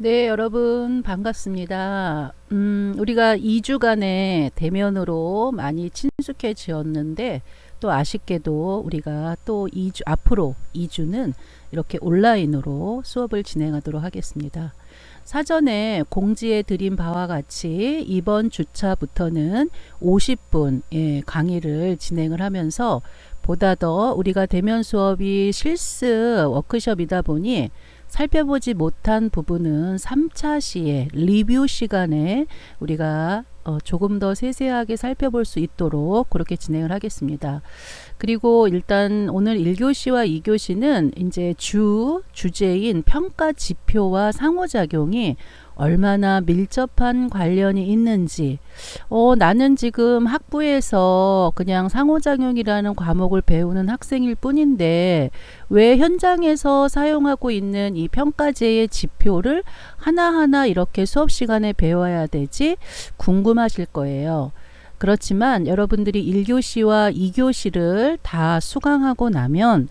네, 여러분 반갑습니다. 우리가 2주간의 대면으로 많이 친숙해지었는데 또 아쉽게도 우리가 또 2주 앞으로 2주는 이렇게 온라인으로 수업을 진행하도록 하겠습니다. 사전에 공지해 드린 바와 같이 이번 주차부터는 50분 강의를 진행을 하면서 보다 더 우리가 대면 수업이 실습 워크숍이다 보니 살펴보지 못한 부분은 3차 시에 리뷰 시간에 우리가 조금 더 세세하게 살펴볼 수 있도록 그렇게 진행을 하겠습니다. 그리고 일단 오늘 1교시와 2교시는 이제 주제인 평가 지표와 상호작용이 얼마나 밀접한 관련이 있는지, 나는 지금 학부에서 그냥 상호작용이라는 과목을 배우는 학생일 뿐인데 왜 현장에서 사용하고 있는 이 평가제의 지표를 하나하나 이렇게 수업 시간에 배워야 되지 궁금하실 거예요. 그렇지만 여러분들이 1교시와 2교시를 다 수강하고 나면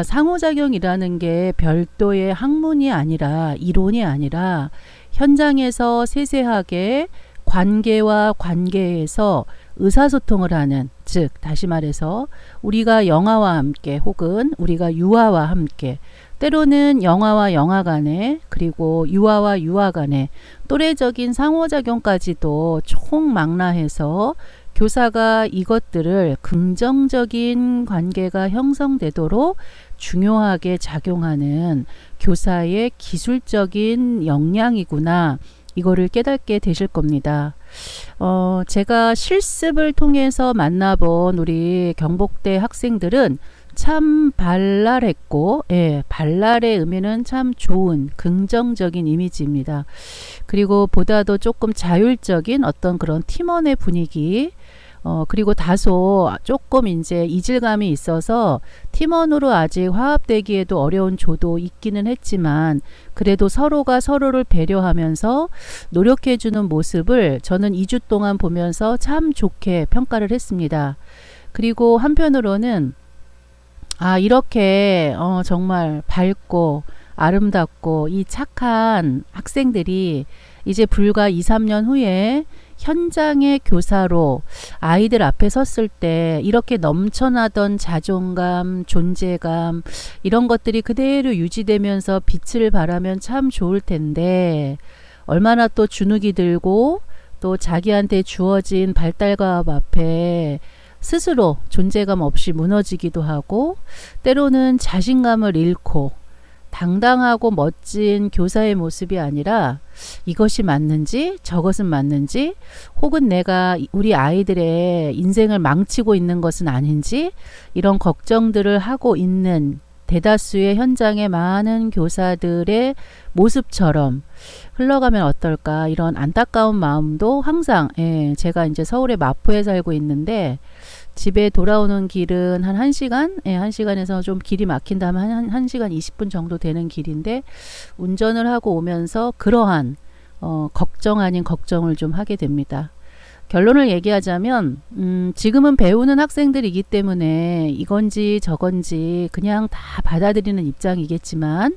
상호작용이라는 게 별도의 학문이 아니라 이론이 아니라 현장에서 세세하게 관계와 관계에서 의사소통을 하는, 즉 다시 말해서 우리가 영화와 함께 혹은 우리가 유아와 함께, 때로는 영화와 영화 간에 그리고 유아와 유아 간에 또래적인 상호작용까지도 총망라해서 교사가 이것들을 긍정적인 관계가 형성되도록 중요하게 작용하는 교사의 기술적인 역량이구나, 이거를 깨닫게 되실 겁니다. 제가 실습을 통해서 만나본 우리 경복대 학생들은 참 발랄했고, 발랄의 의미는 참 좋은 긍정적인 이미지입니다. 그리고 보다도 조금 자율적인 어떤 그런 팀원의 분위기, 그리고 다소 조금 이제 이질감이 있어서 팀원으로 아직 화합되기에도 어려운 조도 있기는 했지만 그래도 서로가 서로를 배려하면서 노력해주는 모습을 저는 2주 동안 보면서 참 좋게 평가를 했습니다. 그리고 한편으로는 이렇게 정말 밝고 아름답고 이 착한 학생들이 이제 불과 2, 3년 후에 현장의 교사로 아이들 앞에 섰을 때 이렇게 넘쳐나던 자존감, 존재감, 이런 것들이 그대로 유지되면서 빛을 발하면 참 좋을 텐데 얼마나 또 주눅이 들고 또 자기한테 주어진 발달과업 앞에 스스로 존재감 없이 무너지기도 하고 때로는 자신감을 잃고 당당하고 멋진 교사의 모습이 아니라 이것이 맞는지 저것은 맞는지 혹은 내가 우리 아이들의 인생을 망치고 있는 것은 아닌지 이런 걱정들을 하고 있는 대다수의 현장의 많은 교사들의 모습처럼 흘러가면 어떨까, 이런 안타까운 마음도 항상, 제가 이제 서울의 마포에 살고 있는데 집에 돌아오는 길은 한 1시간? 1시간에서 좀 길이 막힌다면 한 1시간 20분 정도 되는 길인데 운전을 하고 오면서 그러한 걱정 아닌 걱정을 좀 하게 됩니다. 결론을 얘기하자면 지금은 배우는 학생들이기 때문에 이건지 저건지 그냥 다 받아들이는 입장이겠지만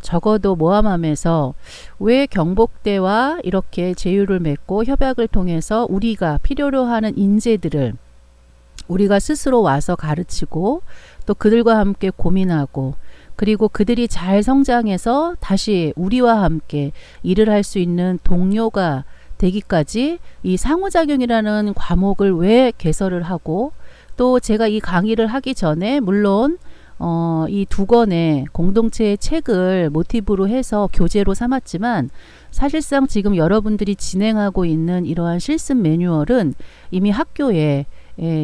적어도 모함함에서 왜 경복대와 이렇게 제휴를 맺고 협약을 통해서 우리가 필요로 하는 인재들을 우리가 스스로 와서 가르치고 또 그들과 함께 고민하고 그리고 그들이 잘 성장해서 다시 우리와 함께 일을 할 수 있는 동료가 되기까지 이 상호작용이라는 과목을 왜 개설을 하고, 또 제가 이 강의를 하기 전에 물론 이 2권의 공동체의 책을 모티브로 해서 교재로 삼았지만 사실상 지금 여러분들이 진행하고 있는 이러한 실습 매뉴얼은 이미 학교에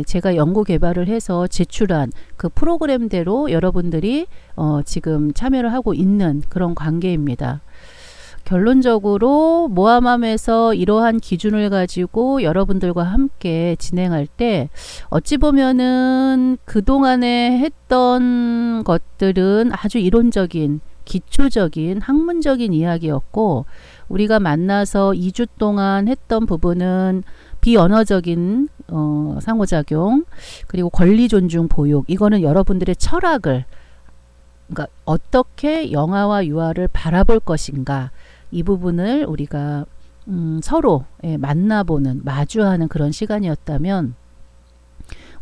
제가 연구 개발을 해서 제출한 그 프로그램대로 여러분들이 지금 참여를 하고 있는 그런 관계입니다. 결론적으로 모함함에서 이러한 기준을 가지고 여러분들과 함께 진행할 때 어찌 보면은 그동안에 했던 것들은 아주 이론적인 기초적인 학문적인 이야기였고 우리가 만나서 2주 동안 했던 부분은 비언어적인 상호작용 그리고 권리 존중 보육, 이거는 여러분들의 철학을, 그러니까 어떻게 영아와 유아를 바라볼 것인가, 이 부분을 우리가 서로 만나보는, 마주하는 그런 시간이었다면,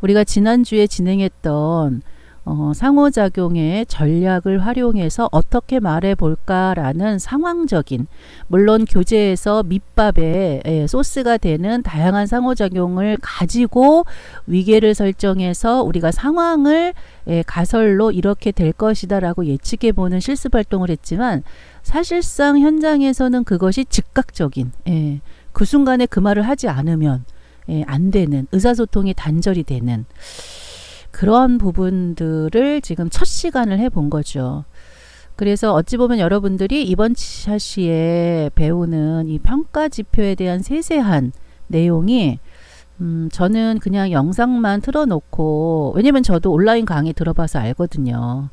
우리가 지난주에 진행했던 상호작용의 전략을 활용해서 어떻게 말해볼까라는 상황적인, 물론 교재에서 밑밥에 소스가 되는 다양한 상호작용을 가지고 위계를 설정해서 우리가 상황을 가설로 이렇게 될 것이다 라고 예측해보는 실습활동을 했지만, 사실상 현장에서는 그것이 즉각적인, 그 순간에 그 말을 하지 않으면 안 되는, 의사소통이 단절이 되는 그런 부분들을 지금 첫 시간을 해본 거죠. 그래서 어찌 보면 여러분들이 이번 샤시에 배우는 이 평가 지표에 대한 세세한 내용이 저는 그냥 영상만 틀어놓고, 왜냐면 저도 온라인 강의 들어봐서 알거든요.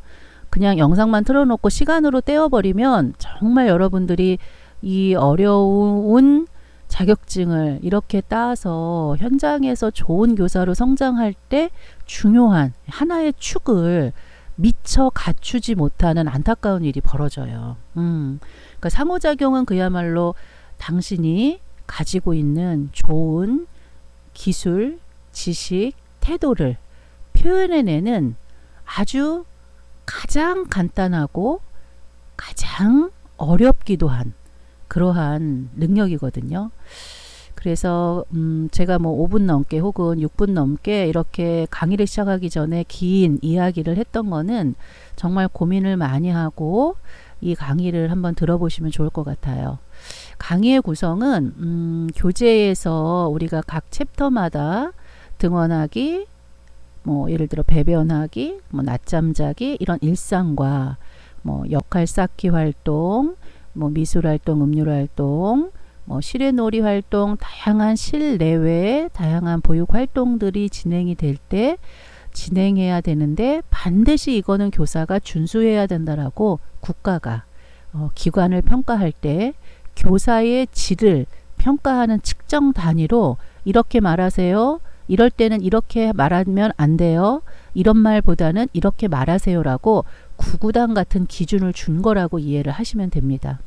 그냥 영상만 틀어놓고 시간으로 떼어버리면 정말 여러분들이 이 어려운 자격증을 이렇게 따서 현장에서 좋은 교사로 성장할 때 중요한 하나의 축을 미처 갖추지 못하는 안타까운 일이 벌어져요. 그러니까 상호작용은 그야말로 당신이 가지고 있는 좋은 기술, 지식, 태도를 표현해내는 아주 가장 간단하고 가장 어렵기도 한 그러한 능력이거든요. 그래서 제가 뭐 5분 넘게 혹은 6분 넘게 이렇게 강의를 시작하기 전에 긴 이야기를 했던 거는 정말 고민을 많이 하고 이 강의를 한번 들어보시면 좋을 것 같아요. 강의의 구성은 교재에서 우리가 각 챕터마다 등원하기, 뭐 예를 들어 배변하기, 뭐 낮잠 자기, 이런 일상과 뭐 역할 쌓기 활동, 뭐 미술 활동, 음률 활동, 뭐 실외놀이 활동, 다양한 실내외의 다양한 보육 활동들이 진행이 될 때 진행해야 되는데, 반드시 이거는 교사가 준수해야 된다라고 국가가 기관을 평가할 때 교사의 질을 평가하는 측정 단위로 이렇게 말하세요. 이럴 때는 이렇게 말하면 안 돼요. 이런 말보다는 이렇게 말하세요라고 구구단 같은 기준을 준 거라고 이해를 하시면 됩니다.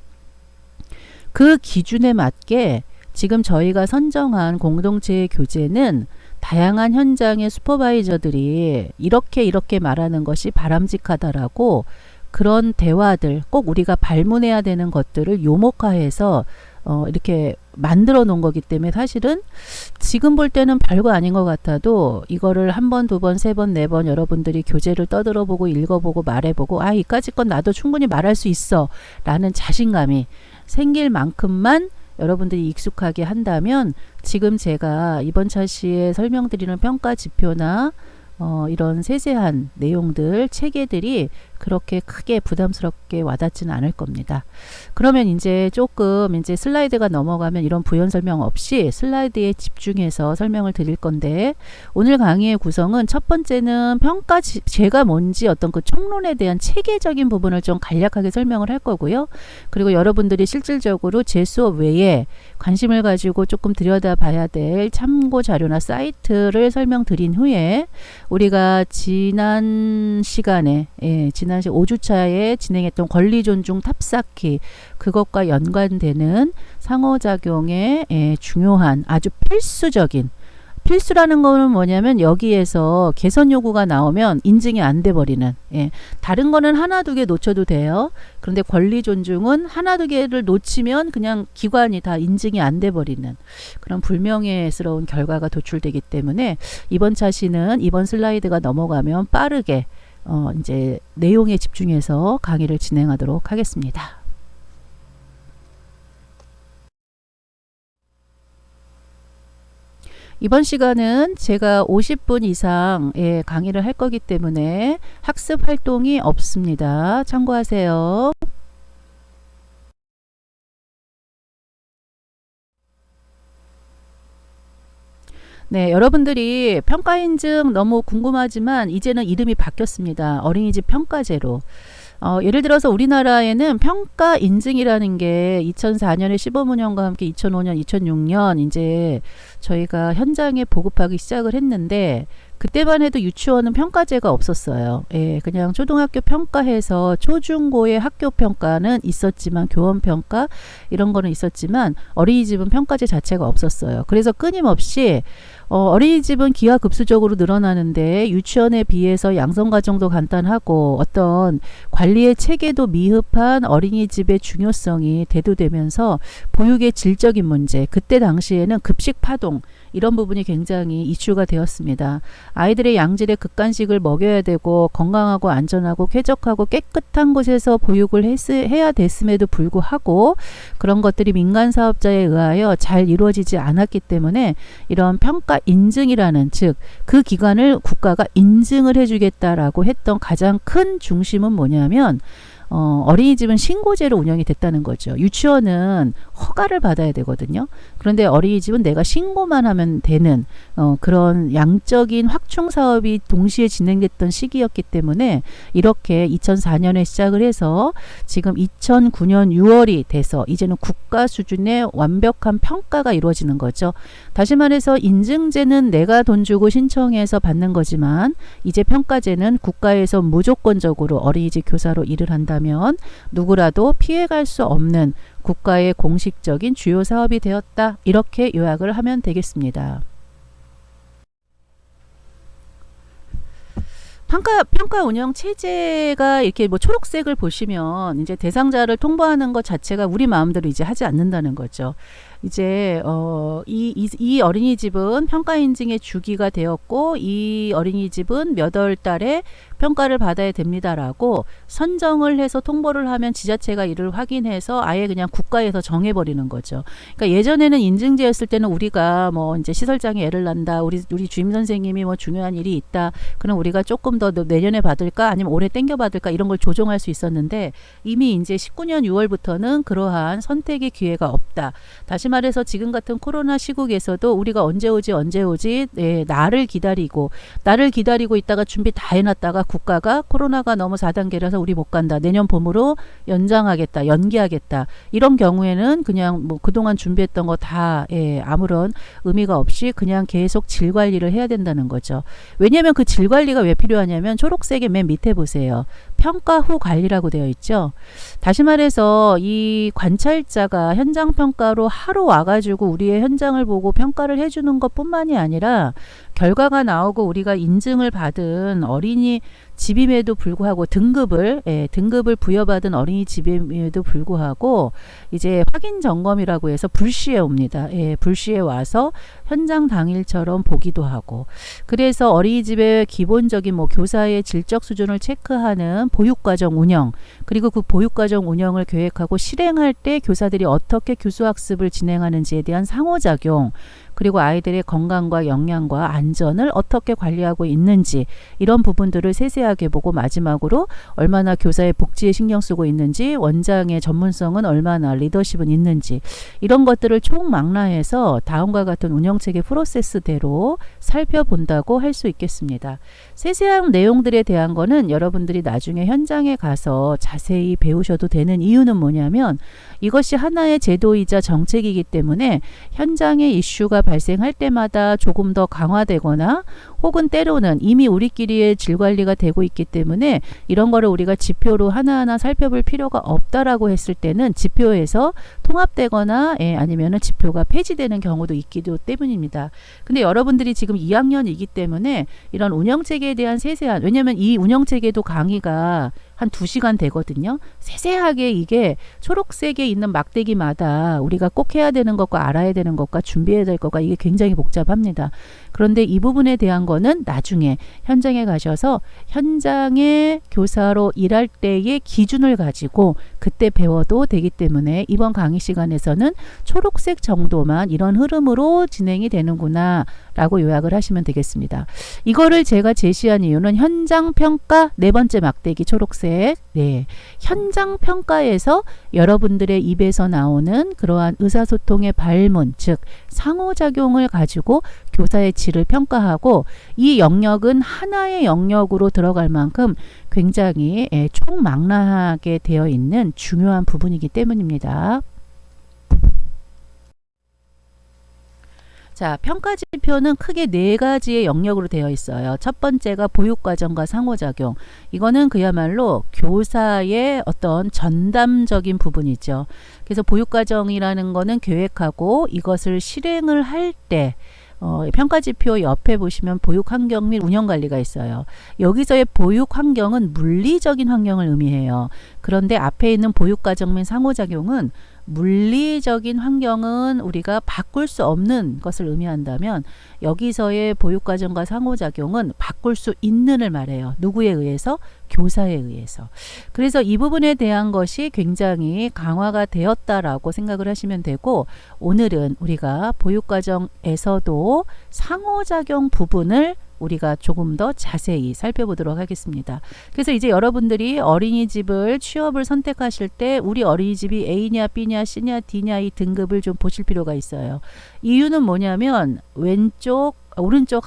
그 기준에 맞게 지금 저희가 선정한 공동체의 교재는 다양한 현장의 슈퍼바이저들이 이렇게 말하는 것이 바람직하다라고 그런 대화들, 꼭 우리가 발문해야 되는 것들을 요목화해서 이렇게 만들어 놓은 거기 때문에 사실은 지금 볼 때는 별거 아닌 것 같아도 이거를 한 번, 두 번, 세 번, 네 번 여러분들이 교재를 떠들어보고 읽어보고 말해보고, 아, 이까짓 건 나도 충분히 말할 수 있어 라는 자신감이 생길 만큼만 여러분들이 익숙하게 한다면, 지금 제가 이번 차시에 설명드리는 평가 지표나 이런 세세한 내용들, 체계들이 그렇게 크게 부담스럽게 와닿지는 않을 겁니다. 그러면 이제 조금 이제 슬라이드가 넘어가면 이런 부연 설명 없이 슬라이드에 집중해서 설명을 드릴 건데, 오늘 강의의 구성은 첫 번째는 평가 제가 뭔지 어떤 그 총론에 대한 체계적인 부분을 좀 간략하게 설명을 할 거고요. 그리고 여러분들이 실질적으로 제 수업 외에 관심을 가지고 조금 들여다봐야 될 참고 자료나 사이트를 설명드린 후에 우리가 지난 시간에 지난 5주차에 진행했던 권리 존중 탑쌓기, 그것과 연관되는 상호작용의 중요한 아주 필수라는 거는 뭐냐면, 여기에서 개선 요구가 나오면 인증이 안 돼 버리는, 다른 거는 하나 두 개 놓쳐도 돼요. 그런데 권리 존중은 하나 두 개를 놓치면 그냥 기관이 다 인증이 안 돼 버리는 그런 불명예스러운 결과가 도출되기 때문에, 이번 차시는 이번 슬라이드가 넘어가면 빠르게 이제 내용에 집중해서 강의를 진행하도록 하겠습니다. 이번 시간은 제가 50분 이상의 강의를 할 거기 때문에 학습 활동이 없습니다. 참고하세요. 네, 여러분들이 평가 인증 너무 궁금하지만 이제는 이름이 바뀌었습니다. 어린이집 평가제로. 예를 들어서 우리나라에는 평가 인증이라는 게 2004년에 시범운영과 함께 2005년, 2006년 이제 저희가 현장에 보급하기 시작을 했는데, 그때만 해도 유치원은 평가제가 없었어요. 예, 그냥 초등학교 평가해서 초중고의 학교 평가는 있었지만 교원 평가 이런 거는 있었지만 어린이집은 평가제 자체가 없었어요. 그래서 끊임없이 어린이집은 기하급수적으로 늘어나는데 유치원에 비해서 양성과정도 간단하고 어떤 관리의 체계도 미흡한 어린이집의 중요성이 대두되면서 보육의 질적인 문제, 그때 당시에는 급식 파동 이런 부분이 굉장히 이슈가 되었습니다. 아이들의 양질의 극간식을 먹여야 되고 건강하고 안전하고 쾌적하고 깨끗한 곳에서 보육을 해야 됐음에도 불구하고 그런 것들이 민간 사업자에 의하여 잘 이루어지지 않았기 때문에 이런 평가 인증이라는 즉 그 기관을 국가가 인증을 해주겠다라고 했던 가장 큰 중심은 뭐냐면 어린이집은 신고제로 운영이 됐다는 거죠. 유치원은 허가를 받아야 되거든요. 그런데 어린이집은 내가 신고만 하면 되는 그런 양적인 확충 사업이 동시에 진행됐던 시기였기 때문에 이렇게 2004년에 시작을 해서 지금 2009년 6월이 돼서 이제는 국가 수준의 완벽한 평가가 이루어지는 거죠. 다시 말해서 인증제는 내가 돈 주고 신청해서 받는 거지만 이제 평가제는 국가에서 무조건적으로 어린이집 교사로 일을 한다면 누구라도 피해갈 수 없는 국가의 공식적인 주요 사업이 되었다. 이렇게 요약을 하면 되겠습니다. 평가 운영 체제가 이렇게 뭐 초록색을 보시면 이제 대상자를 통보하는 것 자체가 우리 마음대로 이제 하지 않는다는 거죠. 이제 이 어린이집은 평가 인증의 주기가 되었고 이 어린이집은 몇 월 달에 평가를 받아야 됩니다라고 선정을 해서 통보를 하면 지자체가 이를 확인해서 아예 그냥 국가에서 정해버리는 거죠. 그러니까 예전에는 인증제였을 때는 우리가 뭐 이제 시설장에 애를 낳는다, 우리 주임 선생님이 뭐 중요한 일이 있다, 그럼 우리가 조금 더 내년에 받을까 아니면 올해 땡겨 받을까 이런 걸 조정할 수 있었는데 이미 이제 19년 6월부터는 그러한 선택의 기회가 없다. 다시 말해서 지금 같은 코로나 시국에서도 우리가 언제 오지 나를 기다리고 있다가 준비 다 해놨다가 국가가 코로나가 너무 4단계라서 우리 못 간다, 내년 봄으로 연장하겠다, 연기하겠다, 이런 경우에는 그냥 뭐 그동안 준비했던 거 다 아무런 의미가 없이 그냥 계속 질 관리를 해야 된다는 거죠. 왜냐하면 그 질 관리가 왜 필요하냐면 초록색의 맨 밑에 보세요. 평가 후 관리라고 되어 있죠. 다시 말해서 이 관찰자가 현장 평가로 하루 와가지고 우리의 현장을 보고 평가를 해주는 것뿐만이 아니라 결과가 나오고 우리가 인증을 받은 어린이집임에도 불구하고 등급을 부여받은 어린이집임에도 불구하고 이제 확인 점검이라고 해서 불시에 옵니다. 불시에 와서 현장 당일처럼 보기도 하고, 그래서 어린이집의 기본적인 뭐 교사의 질적 수준을 체크하는 보육과정 운영, 그리고 그 보육과정 운영을 계획하고 실행할 때 교사들이 어떻게 교수학습을 진행하는지에 대한 상호작용, 그리고 아이들의 건강과 영양과 안전을 어떻게 관리하고 있는지 이런 부분들을 세세하게 보고, 마지막으로 얼마나 교사의 복지에 신경 쓰고 있는지, 원장의 전문성은 얼마나, 리더십은 있는지, 이런 것들을 총망라해서 다음과 같은 운영체계 프로세스대로 살펴본다고 할 수 있겠습니다. 세세한 내용들에 대한 거는 여러분들이 나중에 현장에 가서 자세히 배우셔도 되는 이유는 뭐냐면 이것이 하나의 제도이자 정책이기 때문에 현장의 이슈가 발생할 때마다 조금 더 강화되거나 혹은 때로는 이미 우리끼리의 질관리가 되고 있기 때문에 이런 거를 우리가 지표로 하나하나 살펴볼 필요가 없다라고 했을 때는 지표에서 통합되거나 아니면은 지표가 폐지되는 경우도 있기도 때문입니다. 근데 여러분들이 지금 2학년이기 때문에 이런 운영체계에 대한 세세한, 왜냐면 이 운영체계도 강의가 한 2시간 되거든요. 세세하게 이게 초록색에 있는 막대기마다 우리가 꼭 해야 되는 것과 알아야 되는 것과 준비해야 될 것과 이게 굉장히 복잡합니다. 그런데 이 부분에 대한 거는 나중에 현장에 가셔서 현장의 교사로 일할 때의 기준을 가지고 그때 배워도 되기 때문에 이번 강의 시간에서는 초록색 정도만 이런 흐름으로 진행이 되는구나 라고 요약을 하시면 되겠습니다. 이거를 제가 제시한 이유는 현장 평가 네 번째 막대기 초록색, 현장 평가에서 여러분들의 입에서 나오는 그러한 의사소통의 발문, 즉 상호작용을 가지고 교사의 질을 평가하고, 이 영역은 하나의 영역으로 들어갈 만큼 굉장히 총망라하게 되어 있는 중요한 부분이기 때문입니다. 자, 평가지표는 크게 네 가지의 영역으로 되어 있어요. 첫 번째가 보육과정과 상호작용. 이거는 그야말로 교사의 어떤 전담적인 부분이죠. 그래서 보육과정이라는 거는 계획하고 이것을 실행을 할 때 평가지표 옆에 보시면 보육환경 및 운영관리가 있어요. 여기서의 보육환경은 물리적인 환경을 의미해요. 그런데 앞에 있는 보육과정 및 상호작용은 물리적인 환경은 우리가 바꿀 수 없는 것을 의미한다면 여기서의 보육과정과 상호작용은 바꿀 수 있는을 말해요. 누구에 의해서? 교사에 의해서. 그래서 이 부분에 대한 것이 굉장히 강화가 되었다라고 생각을 하시면 되고, 오늘은 우리가 보육과정에서도 상호작용 부분을 우리가 조금 더 자세히 살펴보도록 하겠습니다. 그래서 이제 여러분들이 어린이집을 취업을 선택하실 때 우리 어린이집이 A냐 B냐 C냐 D냐 이 등급을 좀 보실 필요가 있어요. 이유는 뭐냐면 오른쪽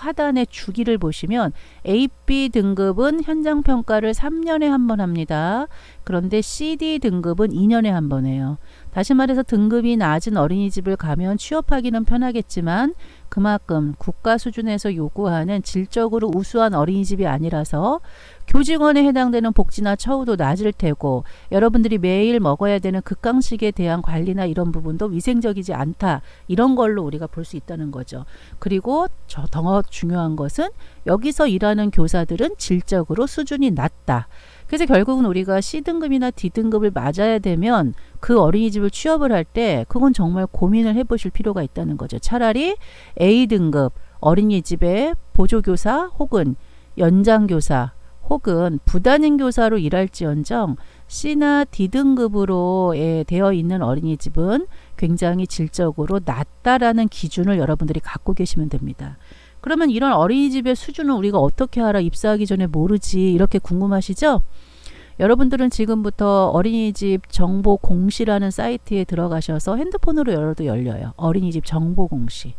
하단의 주기를 보시면 A, B 등급은 현장평가를 3년에 한 번 합니다. 그런데 C, D 등급은 2년에 한 번 해요. 다시 말해서 등급이 낮은 어린이집을 가면 취업하기는 편하겠지만 그만큼 국가 수준에서 요구하는 질적으로 우수한 어린이집이 아니라서 교직원에 해당되는 복지나 처우도 낮을 테고 여러분들이 매일 먹어야 되는 극강식에 대한 관리나 이런 부분도 위생적이지 않다. 이런 걸로 우리가 볼 수 있다는 거죠. 그리고 더 중요한 것은 여기서 일하는 교사들은 질적으로 수준이 낮다. 그래서 결국은 우리가 C등급이나 D등급을 맞아야 되면 그 어린이집을 취업을 할 때 그건 정말 고민을 해보실 필요가 있다는 거죠. 차라리 A등급 어린이집의 보조교사 혹은 연장교사 혹은 부단임 교사로 일할지언정 C나 D등급으로 되어 있는 어린이집은 굉장히 질적으로 낮다라는 기준을 여러분들이 갖고 계시면 됩니다. 그러면 이런 어린이집의 수준을 우리가 어떻게 알아? 입사하기 전에 모르지. 이렇게 궁금하시죠? 여러분들은 지금부터 어린이집 정보 공시라는 사이트에 들어가셔서 핸드폰으로 열어도 열려요. 어린이집 정보 공시.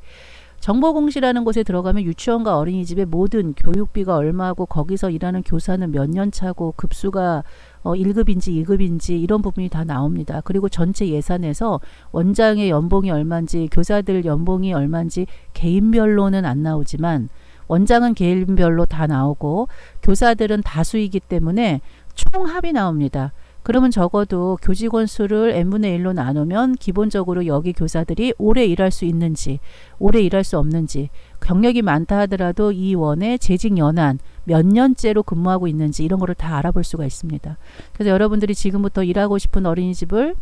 정보 공시라는 곳에 들어가면 유치원과 어린이집의 모든 교육비가 얼마고 거기서 일하는 교사는 몇 년 차고 급수가 1급인지 2급인지 이런 부분이 다 나옵니다. 그리고 전체 예산에서 원장의 연봉이 얼마인지 교사들 연봉이 얼마인지 개인별로는 안 나오지만 원장은 개인별로 다 나오고 교사들은 다수이기 때문에 총합이 나옵니다. 그러면 적어도 교직원 수를 n분의 1로 나누면 기본적으로 여기 교사들이 오래 일할 수 있는지 오래 일할 수 없는지 경력이 많다 하더라도 이 원의 재직 연한 몇 년째로 근무하고 있는지 이런 거를 다 알아볼 수가 있습니다. 그래서 여러분들이 지금부터 일하고 싶은 어린이집을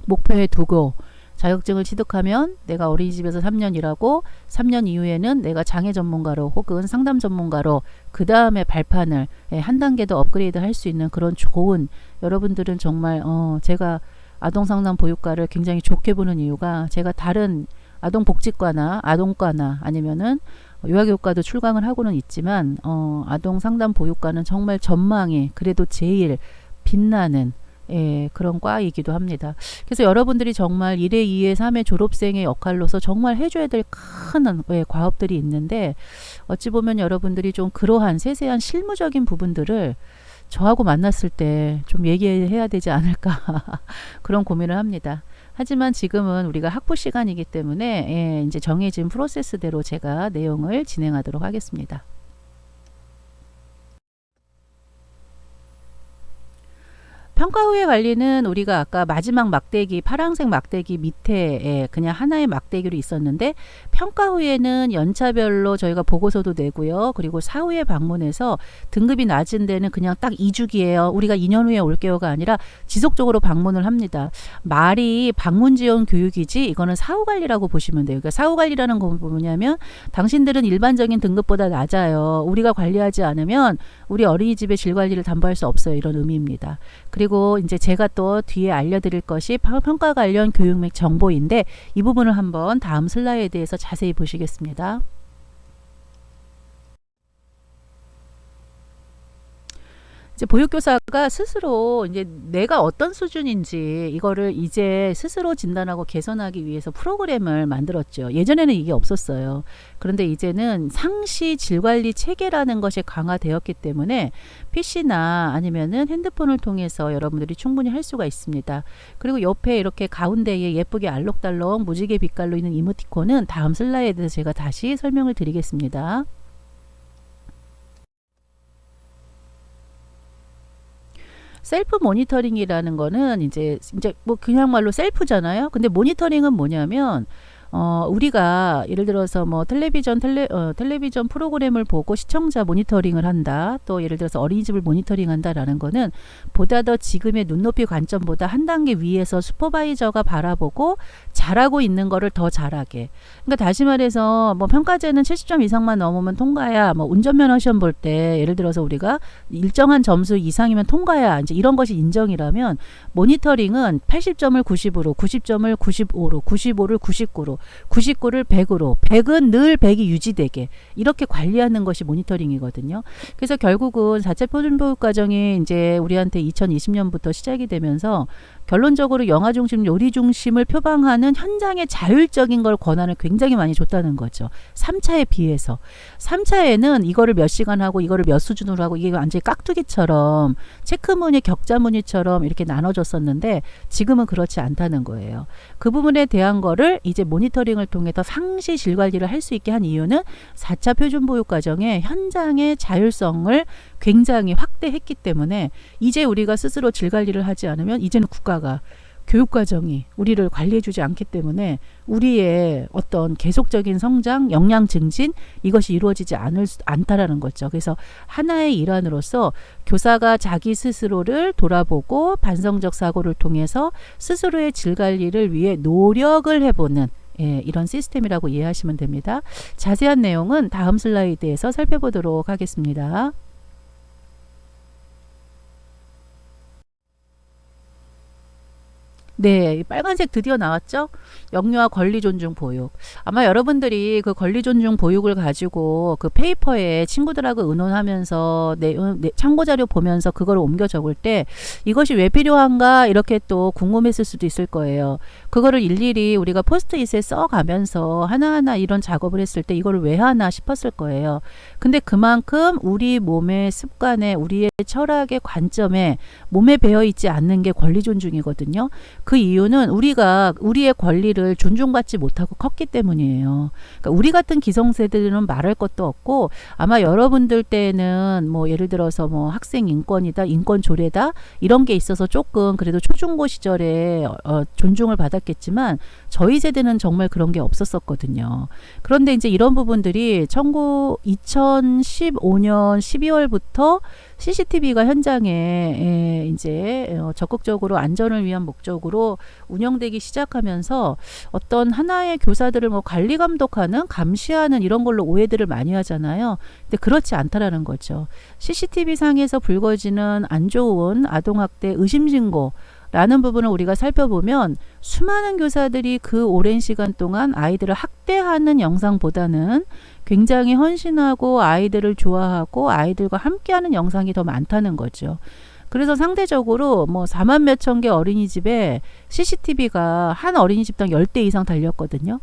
목표에 두고 자격증을 취득하면 내가 어린이집에서 3년 일하고 3년 이후에는 내가 장애 전문가로 혹은 상담 전문가로 그 다음에 발판을 한 단계 더 업그레이드 할 수 있는 그런 좋은 여러분들은 정말 제가 아동상담 보육과를 굉장히 좋게 보는 이유가 제가 다른 아동복지과나 아동과나 아니면은 요양교육과도 출강을 하고는 있지만 아동상담 보육과는 정말 전망이 그래도 제일 빛나는 그런 과이기도 합니다. 그래서 여러분들이 정말 1회, 2회, 3회 졸업생의 역할로서 정말 해줘야 될 큰 과업들이 있는데 어찌 보면 여러분들이 좀 그러한 세세한 실무적인 부분들을 저하고 만났을 때 좀 얘기해야 되지 않을까 그런 고민을 합니다. 하지만 지금은 우리가 학부 시간이기 때문에 이제 정해진 프로세스대로 제가 내용을 진행하도록 하겠습니다. 평가 후의 관리는 우리가 아까 마지막 막대기 파란색 막대기 밑에 그냥 하나의 막대기로 있었는데 평가 후에는 연차별로 저희가 보고서도 내고요. 그리고 사후에 방문해서 등급이 낮은 데는 그냥 딱 2주기예요. 우리가 2년 후에 올게요가 아니라 지속적으로 방문을 합니다. 말이 방문 지원 교육이지 이거는 사후 관리라고 보시면 돼요. 그러니까 사후 관리라는 건 뭐냐면 당신들은 일반적인 등급보다 낮아요. 우리가 관리하지 않으면 우리 어린이집의 질 관리를 담보할 수 없어요. 이런 의미입니다. 그리고 이제 제가 또 뒤에 알려드릴 것이 평가 관련 교육 및 정보인데 이 부분을 한번 다음 슬라이드에 대해서 자세히 보시겠습니다. 이제 보육교사가 스스로 이제 내가 어떤 수준인지 이거를 이제 스스로 진단하고 개선하기 위해서 프로그램을 만들었죠. 예전에는 이게 없었어요. 그런데 이제는 상시 질관리 체계라는 것이 강화되었기 때문에 PC나 아니면은 핸드폰을 통해서 여러분들이 충분히 할 수가 있습니다. 그리고 옆에 이렇게 가운데에 예쁘게 알록달록 무지개 빛깔로 있는 이모티콘은 다음 슬라이드에서 제가 다시 설명을 드리겠습니다. 셀프 모니터링이라는 거는 이제 뭐 그냥 말로 셀프잖아요. 근데 모니터링은 뭐냐면 우리가 예를 들어서 뭐 텔레비전 프로그램을 보고 시청자 모니터링을 한다. 또 예를 들어서 어린이집을 모니터링한다라는 거는 보다 더 지금의 눈높이 관점보다 한 단계 위에서 슈퍼바이저가 바라보고 잘하고 있는 거를 더 잘하게. 그러니까 다시 말해서 뭐 평가제는 70점 이상만 넘으면 통과야. 뭐 운전면허 시험 볼 때 예를 들어서 우리가 일정한 점수 이상이면 통과야. 이제 이런 것이 인정이라면 모니터링은 80점을 90으로, 90점을 95로, 95를 99로 99를 100으로 100은 늘 100이 유지되게 이렇게 관리하는 것이 모니터링이거든요. 그래서 결국은 4차 표준교육과정이 이제 우리한테 2020년부터 시작이 되면서 결론적으로 영아 중심, 요리 중심을 표방하는 현장의 자율적인 걸 권한을 굉장히 많이 줬다는 거죠. 3차에 비해서. 3차에는 이거를 몇 시간 하고 이거를 몇 수준으로 하고 이게 완전히 깍두기처럼 체크무늬, 격자무늬처럼 이렇게 나눠줬었는데 지금은 그렇지 않다는 거예요. 그 부분에 대한 거를 이제 모니터링을 통해서 상시 질관리를 할 수 있게 한 이유는 4차 표준보육과정의 현장의 자율성을 굉장히 확대했기 때문에 이제 우리가 스스로 질관리를 하지 않으면 이제는 국가가 교육과정이 우리를 관리해주지 않기 때문에 우리의 어떤 계속적인 성장, 역량 증진 이것이 이루어지지 않다라는 거죠. 그래서 하나의 일환으로서 교사가 자기 스스로를 돌아보고 반성적 사고를 통해서 스스로의 질관리를 위해 노력을 해보는 이런 시스템이라고 이해하시면 됩니다. 자세한 내용은 다음 슬라이드에서 살펴보도록 하겠습니다. 네, 빨간색 드디어 나왔죠? 영유아 권리 존중 보육. 아마 여러분들이 그 권리 존중 보육을 가지고 그 페이퍼에 친구들하고 의논하면서 참고 자료 보면서 그걸 옮겨 적을 때 이것이 왜 필요한가 이렇게 또 궁금했을 수도 있을 거예요. 그거를 일일이 우리가 포스트잇에 써가면서 하나하나 이런 작업을 했을 때 이거를 왜 하나 싶었을 거예요. 근데 그만큼 우리 몸의 습관에 우리의 철학의 관점에 몸에 배어 있지 않는 게 권리 존중이거든요. 그 이유는 우리가 우리의 권리를 존중받지 못하고 컸기 때문이에요. 그러니까 우리 같은 기성세대들은 말할 것도 없고 아마 여러분들 때는 뭐 예를 들어서 뭐 학생 인권이다, 인권 조례다 이런 게 있어서 조금 그래도 초중고 시절에 존중을 받았겠지만 저희 세대는 정말 그런 게 없었었거든요. 그런데 이제 이런 부분들이 2015년 12월부터 CCTV가 현장에 이제 적극적으로 안전을 위한 목적으로 운영되기 시작하면서 어떤 하나의 교사들을 뭐 관리 감독하는 감시하는 이런 걸로 오해들을 많이 하잖아요. 근데 그렇지 않다라는 거죠. CCTV 상에서 불거지는 안 좋은 아동학대 의심신고 라는 부분을 우리가 살펴보면 수많은 교사들이 그 오랜 시간 동안 아이들을 학대하는 영상보다는 굉장히 헌신하고 아이들을 좋아하고 아이들과 함께하는 영상이 더 많다는 거죠. 그래서 상대적으로 뭐 4만 몇천 개 어린이집에 CCTV가 한 어린이집당 10대 이상 달렸거든요.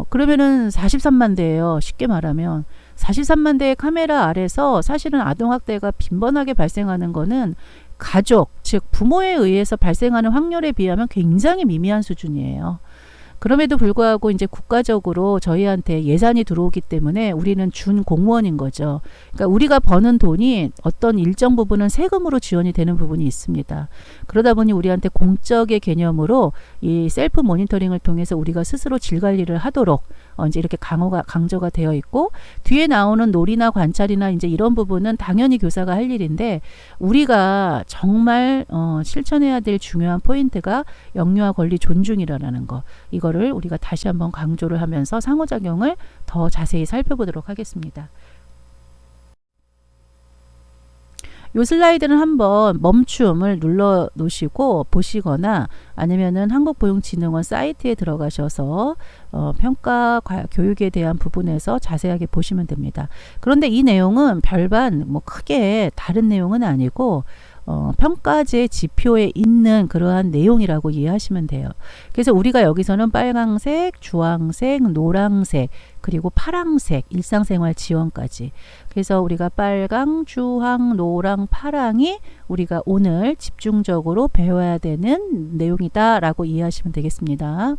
그러면은 43만 대예요. 쉽게 말하면. 43만 대의 카메라 아래서 사실은 아동학대가 빈번하게 발생하는 거는 가족, 즉 부모에 의해서 발생하는 확률에 비하면 굉장히 미미한 수준이에요. 그럼에도 불구하고 이제 국가적으로 저희한테 예산이 들어오기 때문에 우리는 준 공무원인 거죠. 그러니까 우리가 버는 돈이 어떤 일정 부분은 세금으로 지원이 되는 부분이 있습니다. 그러다 보니 우리한테 공적의 개념으로 이 셀프 모니터링을 통해서 우리가 스스로 질 관리를 하도록 이제 이렇게 강조가 되어 있고 뒤에 나오는 놀이나 관찰이나 이제 이런 부분은 당연히 교사가 할 일인데 우리가 정말 실천해야 될 중요한 포인트가 영유아 권리 존중이라는 거. 이거를 우리가 다시 한번 강조를 하면서 상호작용을 더 자세히 살펴보도록 하겠습니다. 요 슬라이드는 한번 멈춤을 눌러 놓으시고 보시거나 아니면은 한국보육진흥원 사이트에 들어가셔서 평가 교육에 대한 부분에서 자세하게 보시면 됩니다. 그런데 이 내용은 별반 뭐 크게 다른 내용은 아니고 평가제 지표에 있는 그러한 내용이라고 이해하시면 돼요. 그래서 우리가 여기서는 빨강색, 주황색, 노랑색, 그리고 파랑색, 일상생활 지원까지. 그래서 우리가 빨강, 주황, 노랑, 파랑이 우리가 오늘 집중적으로 배워야 되는 내용이다라고 이해하시면 되겠습니다.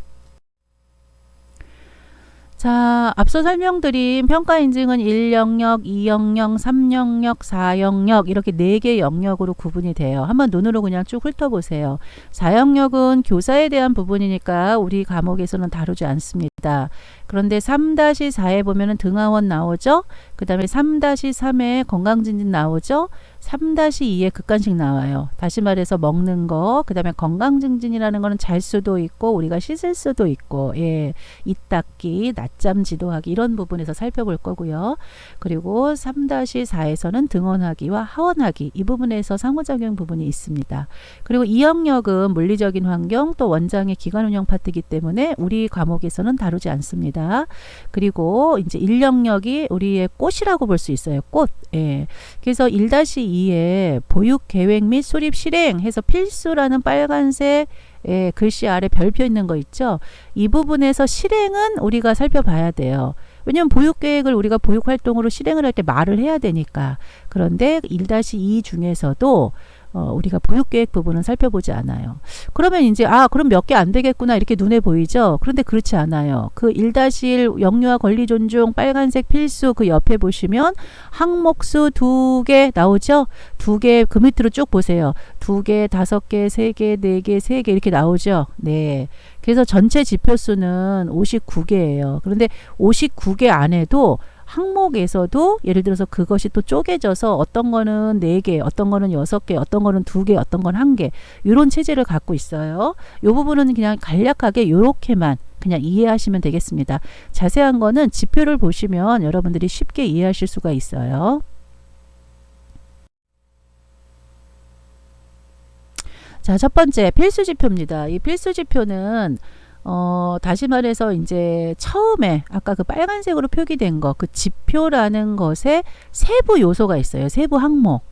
자, 앞서 설명드린 평가 인증은 1영역, 2영역, 3영역, 4영역 이렇게 4개 영역으로 구분이 돼요. 한번 눈으로 그냥 쭉 훑어보세요. 4영역은 교사에 대한 부분이니까 우리 과목에서는 다루지 않습니다. 그런데 3-4에 보면은 등하원 나오죠. 그 다음에 3-3에 건강진진 나오죠. 3-2에 극간식 나와요. 다시 말해서 먹는 거, 그 다음에 건강증진이라는 거는 잘 수도 있고 우리가 씻을 수도 있고, 예, 입 닦기, 낮잠 지도하기 이런 부분에서 살펴볼 거고요. 그리고 3-4에서는 등원하기와 하원하기 이 부분에서 상호작용 부분이 있습니다. 그리고 2영역은 물리적인 환경 또 원장의 기관 운영 파트이기 때문에 우리 과목에서는 다루지 않습니다. 그리고 이제 1영역이 우리의 꽃이라고 볼 수 있어요. 꽃. 예. 그래서 1-2에 보육 계획 및 수립 실행 해서 필수라는 빨간색 글씨 아래 별표 있는 거 있죠. 이 부분에서 실행은 우리가 살펴봐야 돼요. 왜냐하면 보육계획을 우리가 보육활동으로 실행을 할 때 말을 해야 되니까. 그런데 1-2 중에서도 우리가 보육계획 부분은 살펴보지 않아요. 그러면 이제 그럼 몇 개 안 되겠구나 이렇게 눈에 보이죠. 그런데 그렇지 않아요. 그 1-1 영유아 권리 존중 빨간색 필수 그 옆에 보시면 항목수 2개 나오죠. 2개 그 밑으로 쭉 보세요. 2개, 5개, 3개, 4개, 3개 이렇게 나오죠. 네. 그래서 전체 지표수는 59개예요. 그런데 59개 안에도 항목에서도 예를 들어서 그것이 또 쪼개져서 어떤 거는 4개, 어떤 거는 6개, 어떤 거는 2개, 어떤 건 1개 이런 체제를 갖고 있어요. 이 부분은 그냥 간략하게 이렇게만 그냥 이해하시면 되겠습니다. 자세한 거는 지표를 보시면 여러분들이 쉽게 이해하실 수가 있어요. 자, 첫 번째 필수지표입니다. 이 필수지표는 다시 말해서 이제 처음에 아까 그 빨간색으로 표기된 거, 그 지표라는 것에 세부 요소가 있어요. 세부 항목.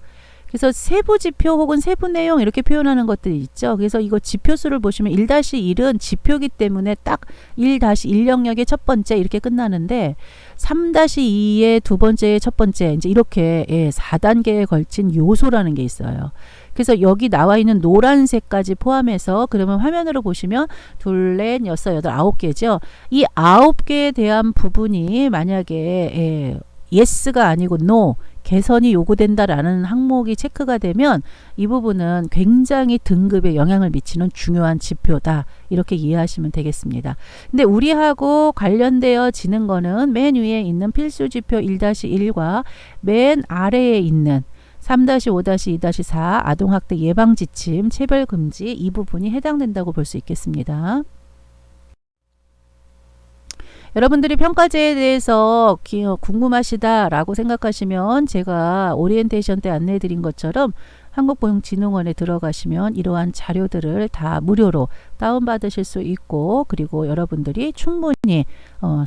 그래서 세부 지표 혹은 세부 내용 이렇게 표현하는 것들이 있죠. 그래서 이거 지표수를 보시면 1-1은 지표기 때문에 딱 1-1 영역의 첫 번째 이렇게 끝나는데 3-2의 두 번째의 첫 번째 이제 이렇게 4단계에 걸친 요소라는 게 있어요. 그래서 여기 나와 있는 노란색까지 포함해서 그러면 화면으로 보시면 둘, 넷, 여섯, 여덟, 9개죠. 이 9개에 대한 부분이 만약에 yes가 아니고 no, 개선이 요구된다라는 항목이 체크가 되면 이 부분은 굉장히 등급에 영향을 미치는 중요한 지표다. 이렇게 이해하시면 되겠습니다. 근데 우리하고 관련되어지는 거는 맨 위에 있는 필수지표 1-1과 맨 아래에 있는 3-5-2-4 아동학대 예방지침 체벌금지 이 부분이 해당된다고 볼 수 있겠습니다. 여러분들이 평가제에 대해서 궁금하시다라고 생각하시면 제가 오리엔테이션 때 안내해 드린 것처럼 한국보육진흥원에 들어가시면 이러한 자료들을 다 무료로 다운받으실 수 있고 그리고 여러분들이 충분히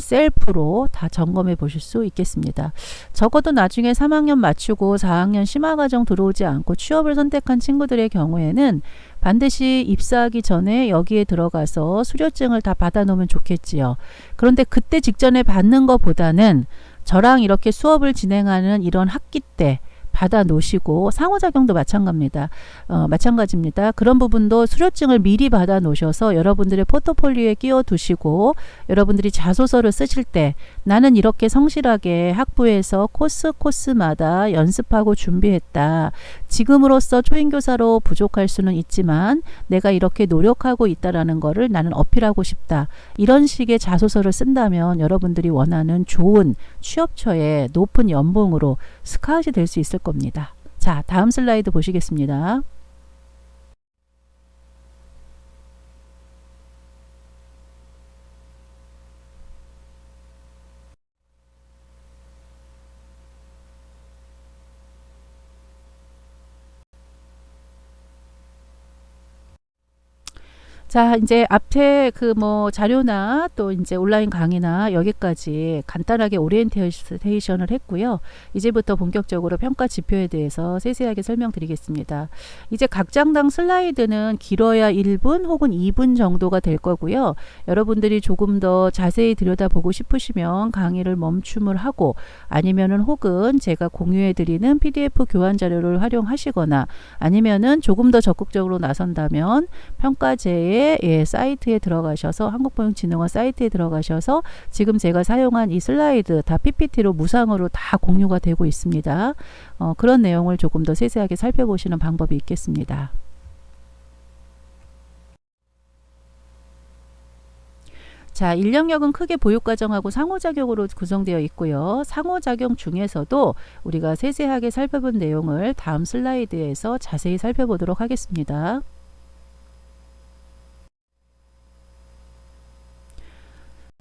셀프로 다 점검해 보실 수 있겠습니다. 적어도 나중에 3학년 마치고 4학년 심화과정 들어오지 않고 취업을 선택한 친구들의 경우에는 반드시 입사하기 전에 여기에 들어가서 수료증을 다 받아 놓으면 좋겠지요. 그런데 그때 직전에 받는 것보다는 저랑 이렇게 수업을 진행하는 이런 학기 때 받아 놓으시고 상호작용도 마찬가지입니다. 그런 부분도 수료증을 미리 받아 놓으셔서 여러분들의 포트폴리오에 끼워 두시고 여러분들이 자소서를 쓰실 때 나는 이렇게 성실하게 학부에서 코스마다 연습하고 준비했다. 지금으로서 초임교사로 부족할 수는 있지만 내가 이렇게 노력하고 있다라는 거를 나는 어필하고 싶다. 이런 식의 자소서를 쓴다면 여러분들이 원하는 좋은 취업처에 높은 연봉으로 스카웃이 될 수 있을 겁니다. 자, 다음 슬라이드 보시겠습니다. 자, 이제 앞에 그 뭐 자료나 또 이제 온라인 강의나 여기까지 간단하게 오리엔테이션을 했고요. 이제부터 본격적으로 평가 지표에 대해서 세세하게 설명드리겠습니다. 이제 각 장당 슬라이드는 길어야 1분 혹은 2분 정도가 될 거고요. 여러분들이 조금 더 자세히 들여다보고 싶으시면 강의를 멈춤을 하고 아니면은 혹은 제가 공유해 드리는 PDF 교환 자료를 활용하시거나 아니면은 조금 더 적극적으로 나선다면 평가제의 사이트에 들어가셔서 한국보육진흥원 사이트에 들어가셔서 지금 제가 사용한 이 슬라이드 다 PPT로 무상으로 다 공유가 되고 있습니다. 그런 내용을 조금 더 세세하게 살펴보시는 방법이 있겠습니다. 자, 인력력은 크게 보육과정하고 상호작용으로 구성되어 있고요. 상호작용 중에서도 우리가 세세하게 살펴본 내용을 다음 슬라이드에서 자세히 살펴보도록 하겠습니다.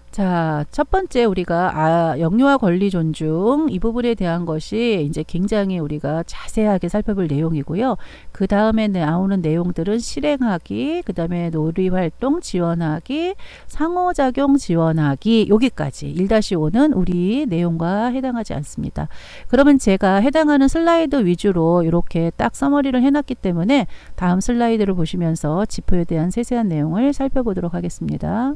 자, 첫 번째 우리가 영유아 권리 존중 이 부분에 대한 것이 이제 굉장히 우리가 자세하게 살펴볼 내용이고요. 그 다음에 나오는 내용들은 실행하기, 그 다음에 놀이활동 지원하기, 상호작용 지원하기 여기까지 1-5는 우리 내용과 해당하지 않습니다. 그러면 제가 해당하는 슬라이드 위주로 이렇게 딱 서머리를 해놨기 때문에 다음 슬라이드를 보시면서 지표에 대한 세세한 내용을 살펴보도록 하겠습니다.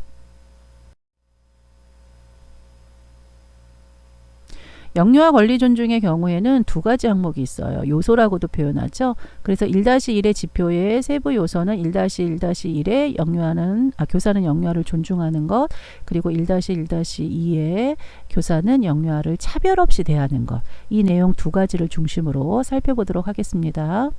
영유아 권리 존중의 경우에는 두 가지 항목이 있어요. 요소라고도 표현하죠. 그래서 1-1의 지표의 세부 요소는 1-1-1의 교사는 영유아를 존중하는 것, 그리고 1-1-2의 교사는 영유아를 차별 없이 대하는 것. 이 내용 두 가지를 중심으로 살펴보도록 하겠습니다.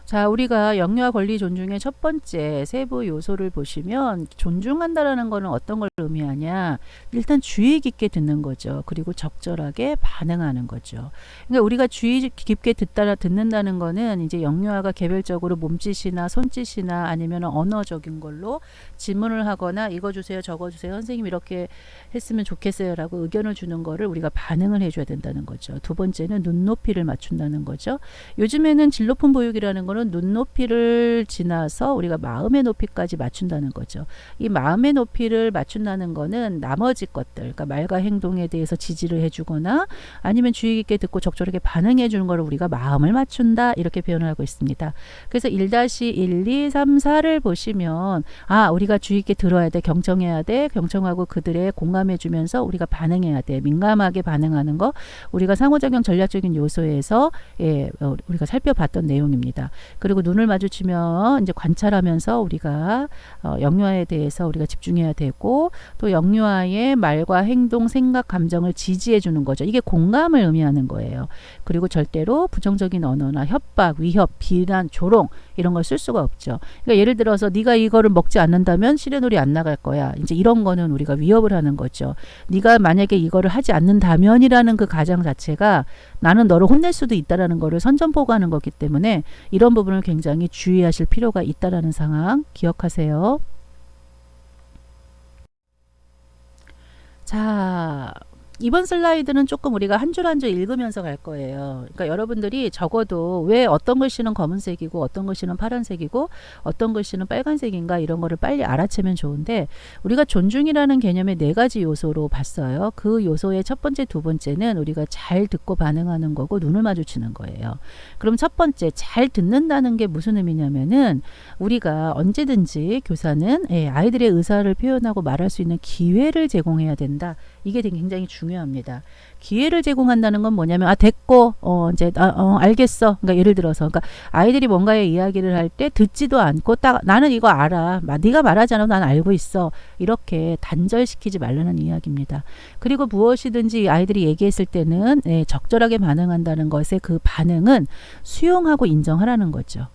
자, 우리가 영유아 권리 존중의 첫 번째 세부 요소를 보시면 존중한다라는 것은 어떤 걸 의미하냐? 일단 주의 깊게 듣는 거죠. 그리고 적절하게 반응하는 거죠. 그러니까 우리가 주의 깊게 듣는다는 거는 이제 영유아가 개별적으로 몸짓이나 손짓이나 아니면 언어적인 걸로 질문을 하거나 이거 주세요, 저거 주세요, 선생님 이렇게 했으면 좋겠어요라고 의견을 주는 거를 우리가 반응을 해줘야 된다는 거죠. 두 번째는 눈높이를 맞춘다는 거죠. 요즘에는 질 높은 보육이라는 거는 눈높이를 지나서 우리가 마음의 높이까지 맞춘다는 거죠. 이 마음의 높이를 맞춘다는 거는 나머지 것들, 그러니까 말과 행동에 대해서 지지를 해주거나 아니면 주의 깊게 듣고 적절하게 반응해 주는 걸 우리가 마음을 맞춘다 이렇게 표현을 하고 있습니다. 그래서 1-1, 2, 3, 4를 보시면 우리가 주의 깊게 들어야 돼, 경청해야 돼, 경청하고 그들의 공감해 주면서 우리가 반응해야 돼, 민감하게 반응하는 거 우리가 상호작용 전략적인 요소에서 우리가 살펴봤던 내용입니다. 그리고 눈을 마주치면 이제 관찰하면서 우리가 영유아에 대해서 우리가 집중해야 되고 또 영유아의 말과 행동, 생각, 감정을 지지해 주는 거죠. 이게 공감을 의미하는 거예요. 그리고 절대로 부정적인 언어나 협박, 위협, 비난, 조롱 이런 걸 쓸 수가 없죠. 그러니까 예를 들어서 네가 이거를 먹지 않는다면 시래놀이 안 나갈 거야. 이제 이런 거는 우리가 위협을 하는 거죠. 네가 만약에 이거를 하지 않는다면이라는 그 가정 자체가 나는 너를 혼낼 수도 있다라는 거를 선전포고하는 거기 때문에 이런 부분을 굉장히 주의하실 필요가 있다라는 상황 기억하세요. 자, 이번 슬라이드는 조금 우리가 한 줄 한 줄 읽으면서 갈 거예요. 그러니까 여러분들이 적어도 왜 어떤 글씨는 검은색이고 어떤 글씨는 파란색이고 어떤 글씨는 빨간색인가 이런 거를 빨리 알아채면 좋은데 우리가 존중이라는 개념의 4가지 요소로 봤어요. 그 요소의 첫 번째, 두 번째는 우리가 잘 듣고 반응하는 거고 눈을 마주치는 거예요. 그럼 첫 번째 잘 듣는다는 게 무슨 의미냐면은 우리가 언제든지 교사는 아이들의 의사를 표현하고 말할 수 있는 기회를 제공해야 된다. 이게 굉장히 중요합니다. 기회를 제공한다는 건 뭐냐면 됐고 이제 알겠어. 그러니까 예를 들어서 그러니까 아이들이 뭔가의 이야기를 할 때 듣지도 않고 딱 나는 이거 알아. 네가 말하잖아. 난 알고 있어. 이렇게 단절시키지 말라는 이야기입니다. 그리고 무엇이든지 아이들이 얘기했을 때는 적절하게 반응한다는 것의 그 반응은 수용하고 인정하라는 거죠.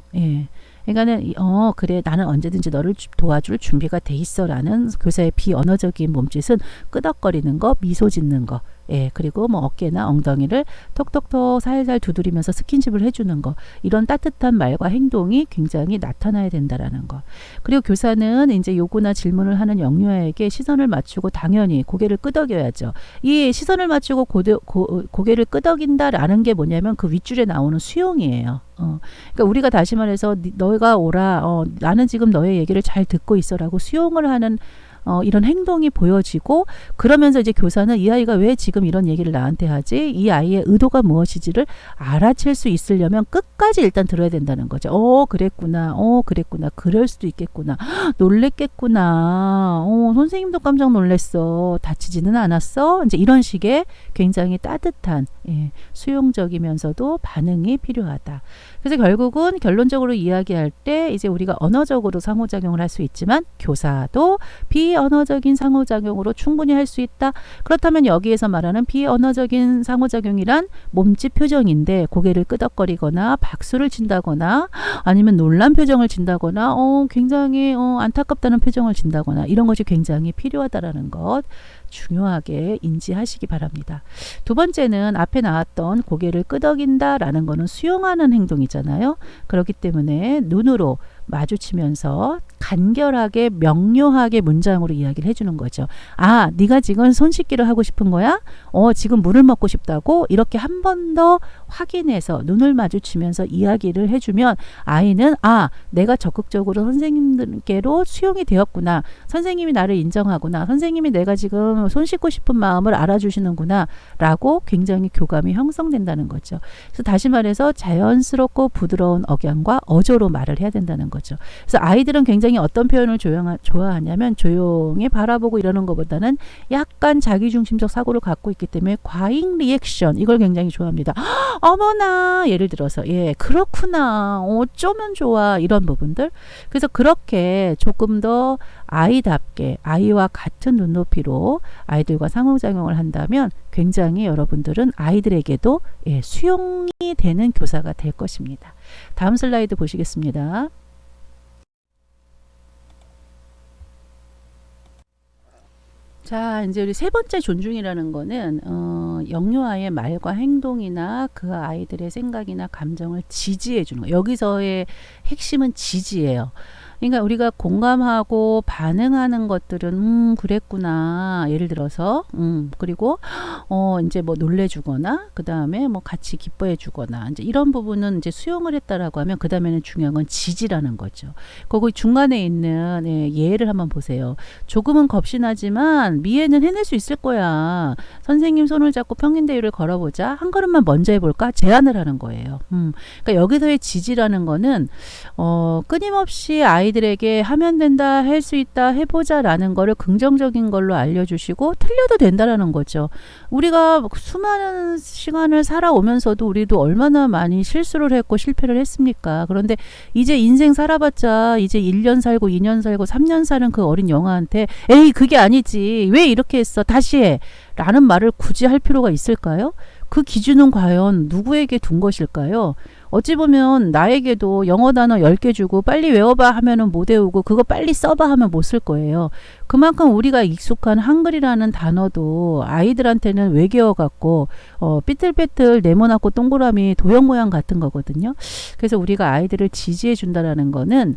그러니까는 그래 나는 언제든지 너를 도와줄 준비가 돼 있어라는 교사의 비언어적인 몸짓은 끄덕거리는 거, 미소 짓는 거 예, 그리고 뭐 어깨나 엉덩이를 톡톡톡 살살 두드리면서 스킨십을 해주는 거. 이런 따뜻한 말과 행동이 굉장히 나타나야 된다라는 거. 그리고 교사는 이제 요구나 질문을 하는 영유아에게 시선을 맞추고 당연히 고개를 끄덕여야죠. 이 시선을 맞추고 고개를 끄덕인다라는 게 뭐냐면 그 윗줄에 나오는 수용이에요. 그러니까 우리가 다시 말해서 너희가 오라. 나는 지금 너의 얘기를 잘 듣고 있어라고 수용을 하는 이런 행동이 보여지고 그러면서 이제 교사는 이 아이가 왜 지금 이런 얘기를 나한테 하지? 이 아이의 의도가 무엇이지를 알아챌 수 있으려면 끝까지 일단 들어야 된다는 거죠. 그랬구나. 그랬구나. 그럴 수도 있겠구나. 놀랬겠구나. 선생님도 깜짝 놀랬어. 다치지는 않았어? 이제 이런 식의 굉장히 따뜻한 수용적이면서도 반응이 필요하다. 그래서 결국은 결론적으로 이야기할 때 이제 우리가 언어적으로 상호작용을 할 수 있지만 교사도 비언어적인 상호작용으로 충분히 할 수 있다. 그렇다면 여기에서 말하는 비언어적인 상호작용이란 몸짓 표정인데 고개를 끄덕거리거나 박수를 친다거나 아니면 놀란 표정을 진다거나 굉장히 안타깝다는 표정을 진다거나 이런 것이 굉장히 필요하다라는 것 중요하게 인지하시기 바랍니다. 두 번째는 앞에 나왔던 고개를 끄덕인다라는 거는 수용하는 행동이잖아요. 그렇기 때문에 눈으로 마주치면서 간결하게 명료하게 문장으로 이야기를 해주는 거죠. 아, 네가 지금 손 씻기를 하고 싶은 거야? 지금 물을 먹고 싶다고? 이렇게 한 번 더 확인해서 눈을 마주치면서 이야기를 해주면 아이는 내가 적극적으로 선생님께로 수용이 되었구나. 선생님이 나를 인정하구나. 선생님이 내가 지금 손 씻고 싶은 마음을 알아주시는구나 라고 굉장히 교감이 형성된다는 거죠. 그래서 다시 말해서 자연스럽고 부드러운 억양과 어조로 말을 해야 된다는 거죠. 그래서 아이들은 굉장히 어떤 표현을 좋아하냐면 조용히 바라보고 이러는 것보다는 약간 자기중심적 사고를 갖고 있기 때문에 과잉 리액션 이걸 굉장히 좋아합니다. 어머나 예를 들어서 그렇구나 어쩌면 좋아 이런 부분들. 그래서 그렇게 조금 더 아이답게 아이와 같은 눈높이로 아이들과 상호작용을 한다면 굉장히 여러분들은 아이들에게도 수용이 되는 교사가 될 것입니다. 다음 슬라이드 보시겠습니다. 자, 이제 우리 세 번째 존중이라는 거는 영유아의 말과 행동이나 그 아이들의 생각이나 감정을 지지해 주는 거. 여기서의 핵심은 지지예요. 그러니까 우리가 공감하고 반응하는 것들은 그랬구나. 예를 들어서 그리고 이제 뭐 놀래주거나 그 다음에 뭐 같이 기뻐해주거나 이제 이런 부분은 이제 수용을 했다라고 하면 그 다음에는 중요한 건 지지라는 거죠. 거기 중간에 있는 예를 한번 보세요. 조금은 겁신하지만 미애는 해낼 수 있을 거야. 선생님 손을 잡고 평행대회를 걸어보자. 한 걸음만 먼저 해볼까? 제안을 하는 거예요. 그러니까 여기서의 지지라는 거는 끊임없이 아이들에게 하면 된다, 할 수 있다, 해보자라는 거를 긍정적인 걸로 알려주시고 틀려도 된다라는 거죠. 우리가 수많은 시간을 살아오면서도 우리도 얼마나 많이 실수를 했고 실패를 했습니까? 그런데 이제 인생 살아봤자 이제 1년 살고 2년 살고 3년 사는 그 어린 영아한테 에이 그게 아니지 왜 이렇게 했어 다시 해 라는 말을 굳이 할 필요가 있을까요? 그 기준은 과연 누구에게 둔 것일까요? 어찌 보면 나에게도 영어 단어 10개 주고 빨리 외워봐 하면은 못 외우고 그거 빨리 써봐 하면 못 쓸 거예요. 그만큼 우리가 익숙한 한글이라는 단어도 아이들한테는 외계어 같고 삐뚤빼뚤 네모나고 동그라미 도형 모양 같은 거거든요. 그래서 우리가 아이들을 지지해 준다라는 거는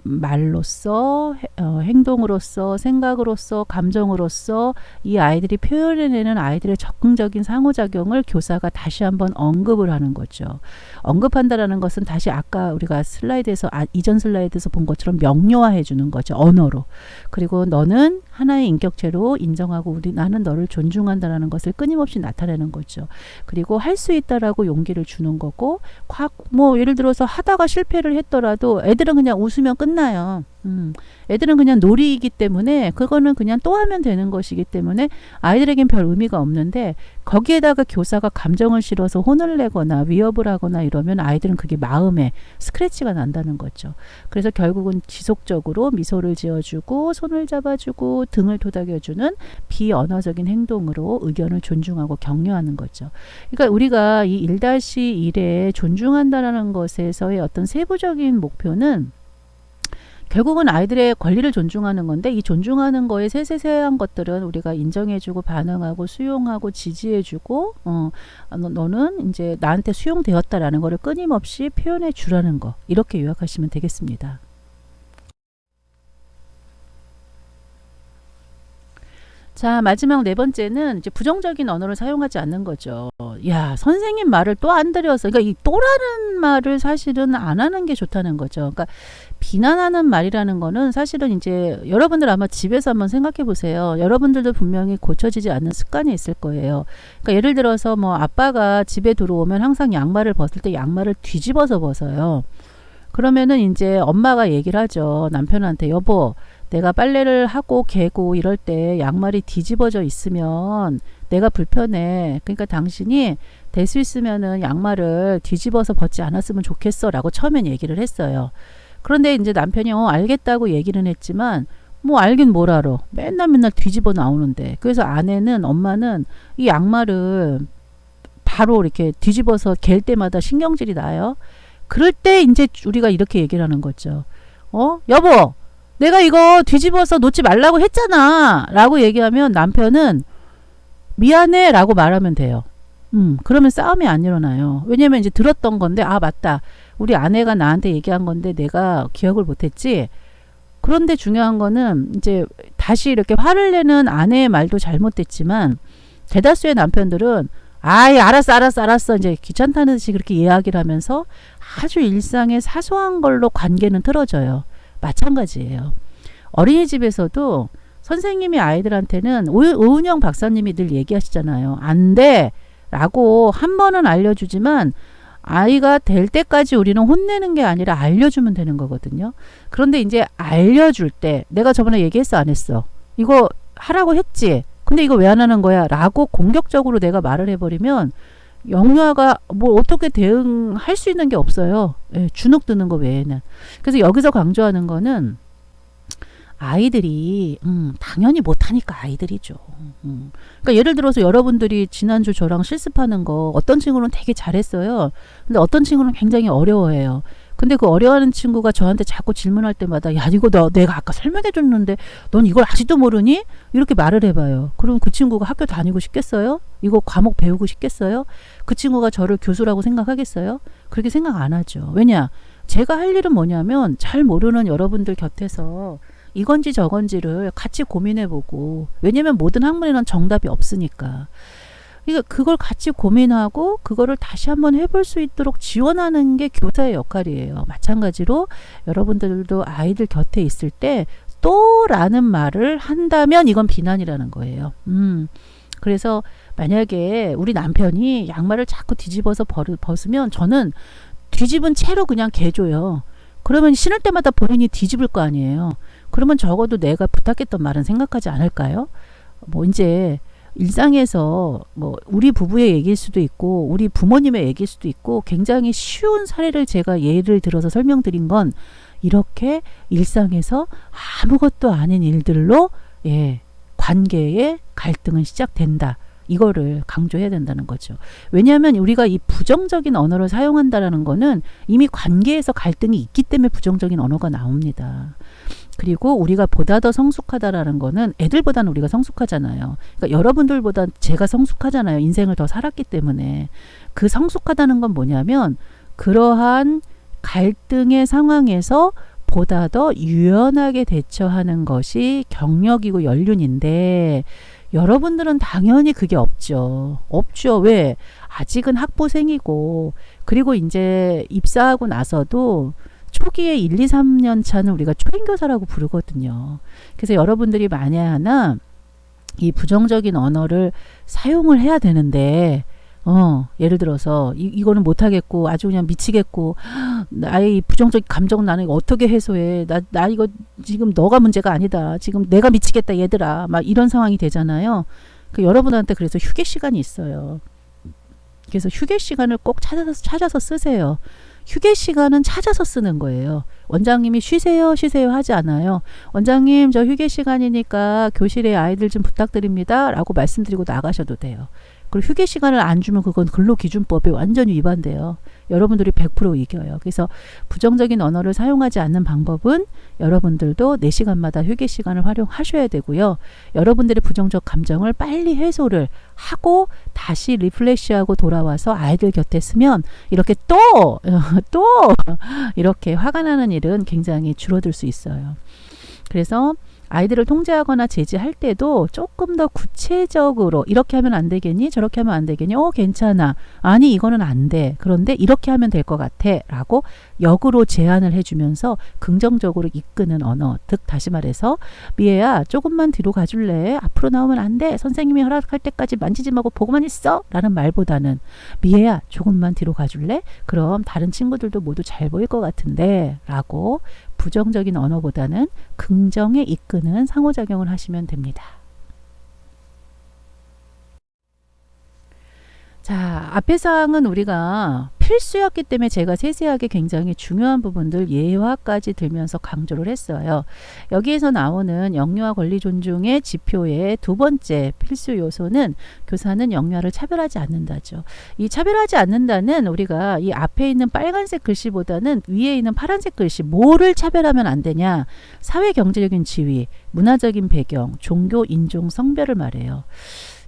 말로써 행동으로써 생각으로써 감정으로써 이 아이들이 표현해내는 아이들의 적극적인 상호작용을 교사가 다시 한번 언급을 하는 거죠. 언급한다라는 것은 다시 아까 우리가 슬라이드에서 이전 슬라이드에서 본 것처럼 명료화해 주는 거죠. 언어로. 그리고 너는 하나의 인격체로 인정하고 나는 너를 존중한다라는 것을 끊임없이 나타내는 거죠. 그리고 할 수 있다라고 용기를 주는 거고 뭐 예를 들어서 하다가 실패를 했더라도 애들은 그냥 웃으면 끝나요. 애들은 그냥 놀이이기 때문에 그거는 그냥 또 하면 되는 것이기 때문에 아이들에겐 별 의미가 없는데 거기에다가 교사가 감정을 실어서 혼을 내거나 위협을 하거나 이러면 아이들은 그게 마음에 스크래치가 난다는 거죠. 그래서 결국은 지속적으로 미소를 지어주고 손을 잡아주고 등을 토닥여주는 비언어적인 행동으로 의견을 존중하고 격려하는 거죠. 그러니까 우리가 이 1-1에 존중한다라는 것에서의 어떤 세부적인 목표는 결국은 아이들의 권리를 존중하는 건데 이 존중하는 거에 세세세한 것들은 우리가 인정해주고 반응하고 수용하고 지지해주고 너는 이제 나한테 수용되었다라는 거를 끊임없이 표현해 주라는 거 이렇게 요약하시면 되겠습니다. 자, 마지막 네 번째는 이제 부정적인 언어를 사용하지 않는 거죠. 야, 선생님 말을 또 안 들여서, 그러니까 이 또라는 말을 사실은 안 하는 게 좋다는 거죠. 그러니까 비난하는 말이라는 거는 사실은 이제 여러분들 아마 집에서 한번 생각해 보세요. 여러분들도 분명히 고쳐지지 않는 습관이 있을 거예요. 그러니까 예를 들어서 뭐 아빠가 집에 들어오면 항상 양말을 벗을 때 양말을 뒤집어서 벗어요. 그러면은 이제 엄마가 얘기를 하죠. 남편한테 여보, 내가 빨래를 하고 개고 이럴 때 양말이 뒤집어져 있으면 내가 불편해. 그러니까 당신이 될 수 있으면은 양말을 뒤집어서 벗지 않았으면 좋겠어 라고 처음엔 얘기를 했어요. 그런데 이제 남편이 알겠다고 얘기는 했지만 뭐 알긴 뭘 알아. 맨날 뒤집어 나오는데. 그래서 아내는 엄마는 이 양말을 바로 이렇게 뒤집어서 갤 때마다 신경질이 나요. 그럴 때 이제 우리가 이렇게 얘기를 하는 거죠. 여보, 내가 이거 뒤집어서 놓지 말라고 했잖아 라고 얘기하면 남편은 미안해 라고 말하면 돼요. 그러면 싸움이 안 일어나요. 왜냐면 이제 들었던 건데 아 맞다. 우리 아내가 나한테 얘기한 건데 내가 기억을 못했지. 그런데 중요한 거는 이제 다시 이렇게 화를 내는 아내의 말도 잘못됐지만 대다수의 남편들은 아이 알았어 이제 귀찮다는 듯이 그렇게 이야기를 하면서 아주 일상의 사소한 걸로 관계는 틀어져요. 마찬가지예요. 어린이집에서도 선생님이 아이들한테는 오은영 박사님이 늘 얘기하시잖아요. 안 돼! 라고 한 번은 알려주지만 아이가 될 때까지 우리는 혼내는 게 아니라 알려주면 되는 거거든요. 그런데 이제 알려줄 때 내가 저번에 얘기했어 안 했어? 이거 하라고 했지? 근데 이거 왜 안 하는 거야? 라고 공격적으로 내가 말을 해버리면 영유아가 뭐 어떻게 대응할 수 있는 게 없어요. 예, 주눅 드는 거 외에는. 그래서 여기서 강조하는 거는 아이들이 당연히 못하니까 아이들이죠. 그러니까 예를 들어서 여러분들이 지난주 저랑 실습하는 거 어떤 친구는 되게 잘했어요. 근데 어떤 친구는 굉장히 어려워해요. 근데 그 어려워하는 친구가 저한테 자꾸 질문할 때마다 야 이거 내가 아까 설명해 줬는데 넌 이걸 아직도 모르니? 이렇게 말을 해봐요. 그럼 그 친구가 학교 다니고 싶겠어요? 이거 과목 배우고 싶겠어요? 그 친구가 저를 교수라고 생각하겠어요? 그렇게 생각 안 하죠. 왜냐? 제가 할 일은 뭐냐면 잘 모르는 여러분들 곁에서 이건지 저건지를 같이 고민해보고 왜냐면 모든 학문에는 정답이 없으니까 그러니까 그걸 같이 고민하고 그거를 다시 한번 해볼 수 있도록 지원하는 게 교사의 역할이에요. 마찬가지로 여러분들도 아이들 곁에 있을 때 또라는 말을 한다면 이건 비난이라는 거예요. 그래서 만약에 우리 남편이 양말을 자꾸 뒤집어서 벗으면 저는 뒤집은 채로 그냥 개줘요. 그러면 신을 때마다 본인이 뒤집을 거 아니에요. 그러면 적어도 내가 부탁했던 말은 생각하지 않을까요? 뭐 이제 일상에서 뭐 우리 부부의 얘기일 수도 있고 우리 부모님의 얘기일 수도 있고 굉장히 쉬운 사례를 제가 예를 들어서 설명드린 건 이렇게 일상에서 아무것도 아닌 일들로 관계의 갈등은 시작된다. 이거를 강조해야 된다는 거죠. 왜냐하면 우리가 이 부정적인 언어를 사용한다라는 거는 이미 관계에서 갈등이 있기 때문에 부정적인 언어가 나옵니다. 그리고 우리가 보다 더 성숙하다라는 거는 애들보다는 우리가 성숙하잖아요. 그러니까 여러분들보다 제가 성숙하잖아요. 인생을 더 살았기 때문에. 그 성숙하다는 건 뭐냐면 그러한 갈등의 상황에서 보다 더 유연하게 대처하는 것이 경력이고 연륜인데 여러분들은 당연히 그게 없죠. 없죠. 왜? 아직은 학부생이고 그리고 이제 입사하고 나서도 초기에 1, 2, 3년 차는 우리가 초임교사라고 부르거든요. 그래서 여러분들이 만에 하나 이 부정적인 언어를 사용을 해야 되는데 예를 들어서 이거는 못하겠고 아주 그냥 미치겠고 나의 이 부정적 감정은 나는 이거 어떻게 해소해 나 이거 지금 너가 문제가 아니다 지금 내가 미치겠다 얘들아 막 이런 상황이 되잖아요. 여러분한테 그래서 휴게 시간이 있어요. 그래서 휴게 시간을 꼭 찾아서 쓰세요. 휴게 시간은 찾아서 쓰는 거예요. 원장님이 쉬세요 하지 않아요. 원장님 저 휴게 시간이니까 교실에 아이들 좀 부탁드립니다 라고 말씀드리고 나가셔도 돼요. 그리고 휴게 시간을 안 주면 그건 근로기준법에 완전히 위반돼요. 여러분들이 100% 이겨요. 그래서 부정적인 언어를 사용하지 않는 방법은 여러분들도 4시간마다 휴게 시간을 활용하셔야 되고요. 여러분들의 부정적 감정을 빨리 해소를 하고 다시 리플레시하고 돌아와서 아이들 곁에 쓰면 이렇게 또 이렇게 화가 나는 일은 굉장히 줄어들 수 있어요. 그래서 아이들을 통제하거나 제지할 때도 조금 더 구체적으로 이렇게 하면 안 되겠니? 저렇게 하면 안 되겠니? 괜찮아. 아니 이거는 안 돼. 그런데 이렇게 하면 될 것 같아. 라고 역으로 제안을 해주면서 긍정적으로 이끄는 언어. 즉 다시 말해서 미애야 조금만 뒤로 가줄래? 앞으로 나오면 안 돼. 선생님이 허락할 때까지 만지지 말고 보고만 있어. 라는 말보다는 미애야 조금만 뒤로 가줄래? 그럼 다른 친구들도 모두 잘 보일 것 같은데 라고 부정적인 언어보다는 긍정에 이끄는 상호작용을 하시면 됩니다. 자, 앞의 사항은 우리가 필수였기 때문에 제가 세세하게 굉장히 중요한 부분들 예화까지 들면서 강조를 했어요. 여기에서 나오는 영유아 권리 존중의 지표의 두 번째 필수 요소는 교사는 영유아를 차별하지 않는다죠. 이 차별하지 않는다는 우리가 이 앞에 있는 빨간색 글씨보다는 위에 있는 파란색 글씨 뭐를 차별하면 안 되냐? 사회 경제적인 지위, 문화적인 배경, 종교, 인종, 성별을 말해요.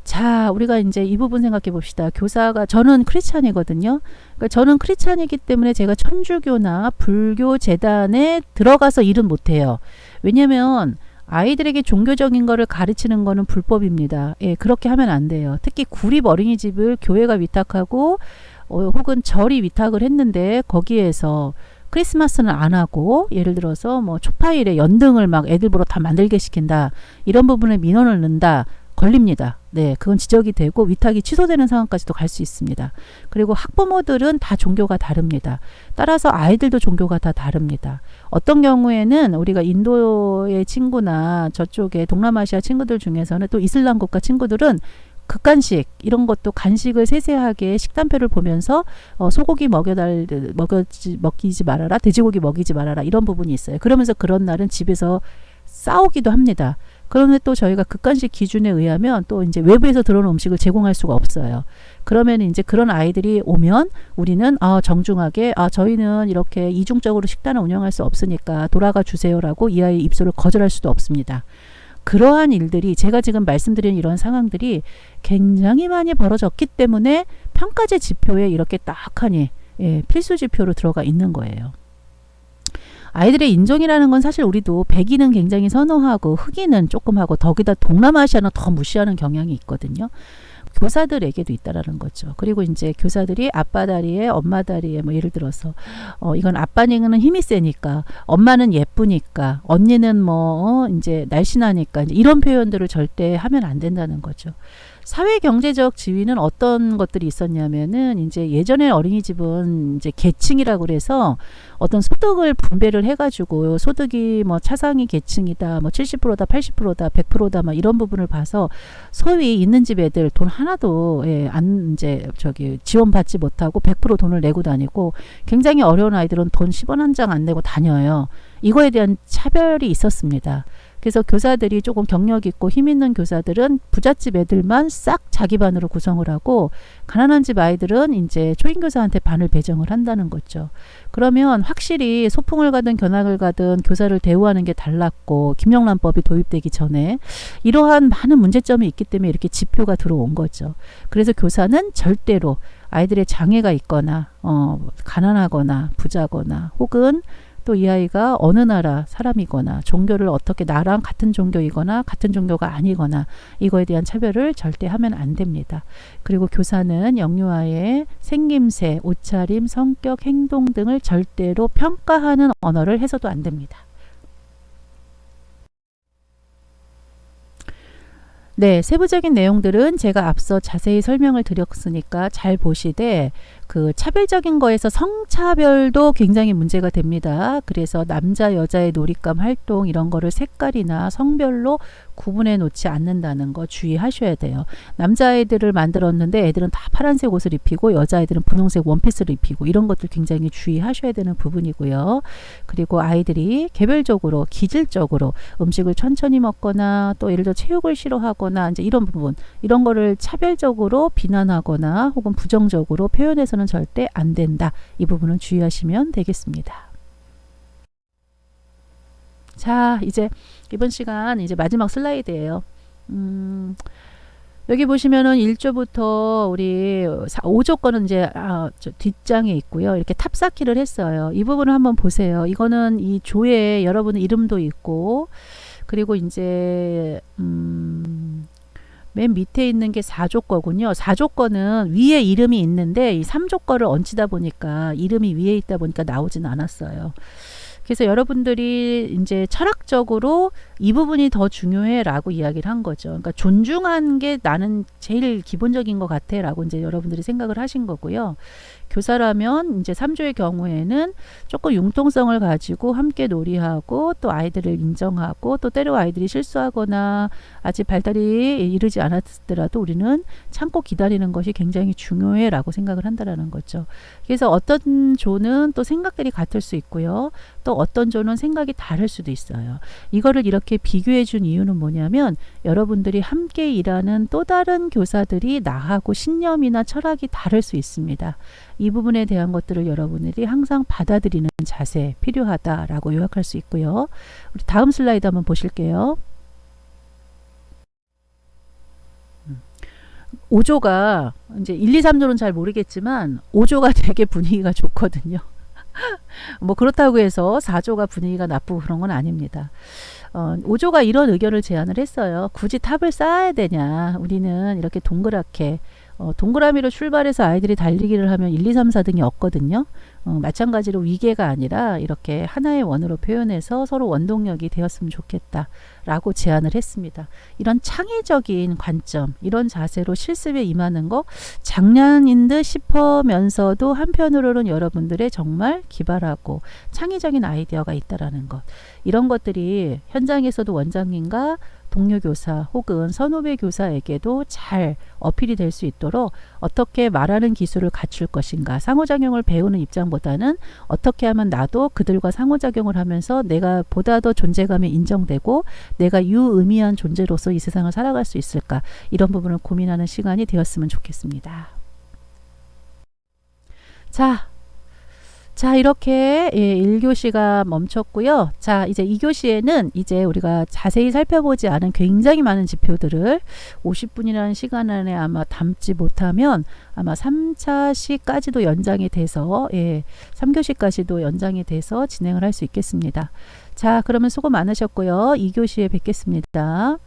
자, 우리가 이제 이 부분 생각해 봅시다. 교사가, 저는 크리스찬이거든요. 그러니까 저는 크리스찬이기 때문에 제가 천주교나 불교 재단에 들어가서 일은 못해요. 왜냐면 아이들에게 종교적인 거를 가르치는 거는 불법입니다. 예, 그렇게 하면 안 돼요. 특히 구립 어린이집을 교회가 위탁하고 혹은 절이 위탁을 했는데 거기에서 크리스마스는 안 하고 예를 들어서 뭐 초파일에 연등을 막 애들 보러 다 만들게 시킨다. 이런 부분에 민원을 넣는다. 걸립니다. 네, 그건 지적이 되고 위탁이 취소되는 상황까지도 갈 수 있습니다. 그리고 학부모들은 다 종교가 다릅니다. 따라서 아이들도 종교가 다 다릅니다. 어떤 경우에는 우리가 인도의 친구나 저쪽에 동남아시아 친구들 중에서는 또 이슬람 국가 친구들은 극간식 이런 것도 간식을 세세하게 식단표를 보면서 소고기 먹이지 말아라, 돼지고기 먹이지 말아라 이런 부분이 있어요. 그러면서 그런 날은 집에서 싸우기도 합니다. 그런데 또 저희가 극간식 기준에 의하면 또 이제 외부에서 들어오는 음식을 제공할 수가 없어요. 그러면 이제 그런 아이들이 오면 우리는 정중하게 저희는 이렇게 이중적으로 식단을 운영할 수 없으니까 돌아가 주세요라고 이 아이의 입소를 거절할 수도 없습니다. 그러한 일들이 제가 지금 말씀드린 이런 상황들이 굉장히 많이 벌어졌기 때문에 평가제 지표에 이렇게 딱하니 필수 지표로 들어가 있는 거예요. 아이들의 인종이라는 건 사실 우리도 백인은 굉장히 선호하고 흑인은 조금 하고 더기다 동남아시아는 더 무시하는 경향이 있거든요. 교사들에게도 있다라는 거죠. 그리고 이제 교사들이 아빠 다리에 엄마 다리에 뭐 예를 들어서 이건 아빠는 힘이 세니까 엄마는 예쁘니까 언니는 뭐 이제 날씬하니까 이제 이런 표현들을 절대 하면 안 된다는 거죠. 사회 경제적 지위는 어떤 것들이 있었냐면은 이제 예전에 어린이집은 이제 계층이라고 그래서 어떤 소득을 분배를 해가지고 소득이 뭐 차상위 계층이다, 뭐 70%다, 80%다, 100%다, 막 이런 부분을 봐서 소위 있는 집 애들 돈 하나도 지원받지 못하고 100% 돈을 내고 다니고 굉장히 어려운 아이들은 돈 10원 한 장 안 내고 다녀요. 이거에 대한 차별이 있었습니다. 그래서 교사들이 조금 경력 있고 힘 있는 교사들은 부잣집 애들만 싹 자기 반으로 구성을 하고 가난한 집 아이들은 이제 초임교사한테 반을 배정을 한다는 거죠. 그러면 확실히 소풍을 가든 견학을 가든 교사를 대우하는 게 달랐고 김영란법이 도입되기 전에 이러한 많은 문제점이 있기 때문에 이렇게 지표가 들어온 거죠. 그래서 교사는 절대로 아이들의 장애가 있거나 가난하거나 부자거나 혹은 또 이 아이가 어느 나라 사람이거나 종교를 어떻게 나랑 같은 종교이거나 같은 종교가 아니거나 이거에 대한 차별을 절대 하면 안 됩니다. 그리고 교사는 영유아의 생김새, 옷차림, 성격, 행동 등을 절대로 평가하는 언어를 해서도 안 됩니다. 네, 세부적인 내용들은 제가 앞서 자세히 설명을 드렸으니까 잘 보시되 그 차별적인 거에서 성차별도 굉장히 문제가 됩니다. 그래서 남자 여자의 놀잇감 활동 이런 거를 색깔이나 성별로 구분해 놓지 않는다는 거 주의하셔야 돼요. 남자아이들을 만들었는데 애들은 다 파란색 옷을 입히고 여자아이들은 분홍색 원피스를 입히고 이런 것들 굉장히 주의하셔야 되는 부분이고요. 그리고 아이들이 개별적으로 기질적으로 음식을 천천히 먹거나 또 예를 들어 체육을 싫어하거나 이제 이런 부분 이런 거를 차별적으로 비난하거나 혹은 부정적으로 표현해서는 절대 안 된다. 이 부분은 주의하시면 되겠습니다. 자, 이제 이번 시간 이제 마지막 슬라이드예요. 여기 보시면은 1조부터 우리 5조 거는 이제 뒷장에 있고요. 이렇게 탑쌓기를 했어요. 이 부분을 한번 보세요. 이거는 이 조에 여러분 이름도 있고 그리고 이제 맨 밑에 있는 게 4조 거군요. 4조 거는 위에 이름이 있는데 이 3조 거를 얹히다 보니까 이름이 위에 있다 보니까 나오진 않았어요. 그래서 여러분들이 이제 철학적으로 이 부분이 더 중요해라고 이야기를 한 거죠. 그러니까 존중하는 게 나는 제일 기본적인 것 같아라고 이제 여러분들이 생각을 하신 거고요. 교사라면 이제 3조의 경우에는 조금 융통성을 가지고 함께 놀이하고 또 아이들을 인정하고 또 때로 아이들이 실수하거나 아직 발달이 이르지 않았더라도 우리는 참고 기다리는 것이 굉장히 중요해라고 생각을 한다라는 거죠. 그래서 어떤 조는 또 생각들이 같을 수 있고요. 또 어떤 조는 생각이 다를 수도 있어요. 이거를 이렇게 비교해 준 이유는 뭐냐면 여러분들이 함께 일하는 또 다른 교사들이 나하고 신념이나 철학이 다를 수 있습니다. 이 부분에 대한 것들을 여러분들이 항상 받아들이는 자세 필요하다라고 요약할 수 있고요. 우리 다음 슬라이드 한번 보실게요. 5조가 이제 1, 2, 3조는 잘 모르겠지만 5조가 되게 분위기가 좋거든요. 뭐 그렇다고 해서 4조가 분위기가 나쁘고 그런 건 아닙니다. 5조가 이런 의견을 제안을 했어요. 굳이 탑을 쌓아야 되냐. 우리는 이렇게 동그랗게 동그라미로 출발해서 아이들이 달리기를 하면 1, 2, 3, 4등이 없거든요. 마찬가지로 위계가 아니라 이렇게 하나의 원으로 표현해서 서로 원동력이 되었으면 좋겠다 라고 제안을 했습니다. 이런 창의적인 관점, 이런 자세로 실습에 임하는 거 장난인 듯 싶으면서도 한편으로는 여러분들의 정말 기발하고 창의적인 아이디어가 있다라는 것. 이런 것들이 현장에서도 원장님과 동료 교사 혹은 선후배 교사에게도 잘 어필이 될 수 있도록 어떻게 말하는 기술을 갖출 것인가, 상호작용을 배우는 입장보다는 어떻게 하면 나도 그들과 상호작용을 하면서 내가 보다 더 존재감이 인정되고 내가 유의미한 존재로서 이 세상을 살아갈 수 있을까, 이런 부분을 고민하는 시간이 되었으면 좋겠습니다. 자, 이렇게 1교시가 멈췄고요. 자, 이제 2교시에는 이제 우리가 자세히 살펴보지 않은 굉장히 많은 지표들을 50분이라는 시간 안에 아마 담지 못하면 아마 3차시까지도 연장이 돼서 3교시까지도 연장이 돼서 진행을 할 수 있겠습니다. 자, 그러면 수고 많으셨고요. 2교시에 뵙겠습니다.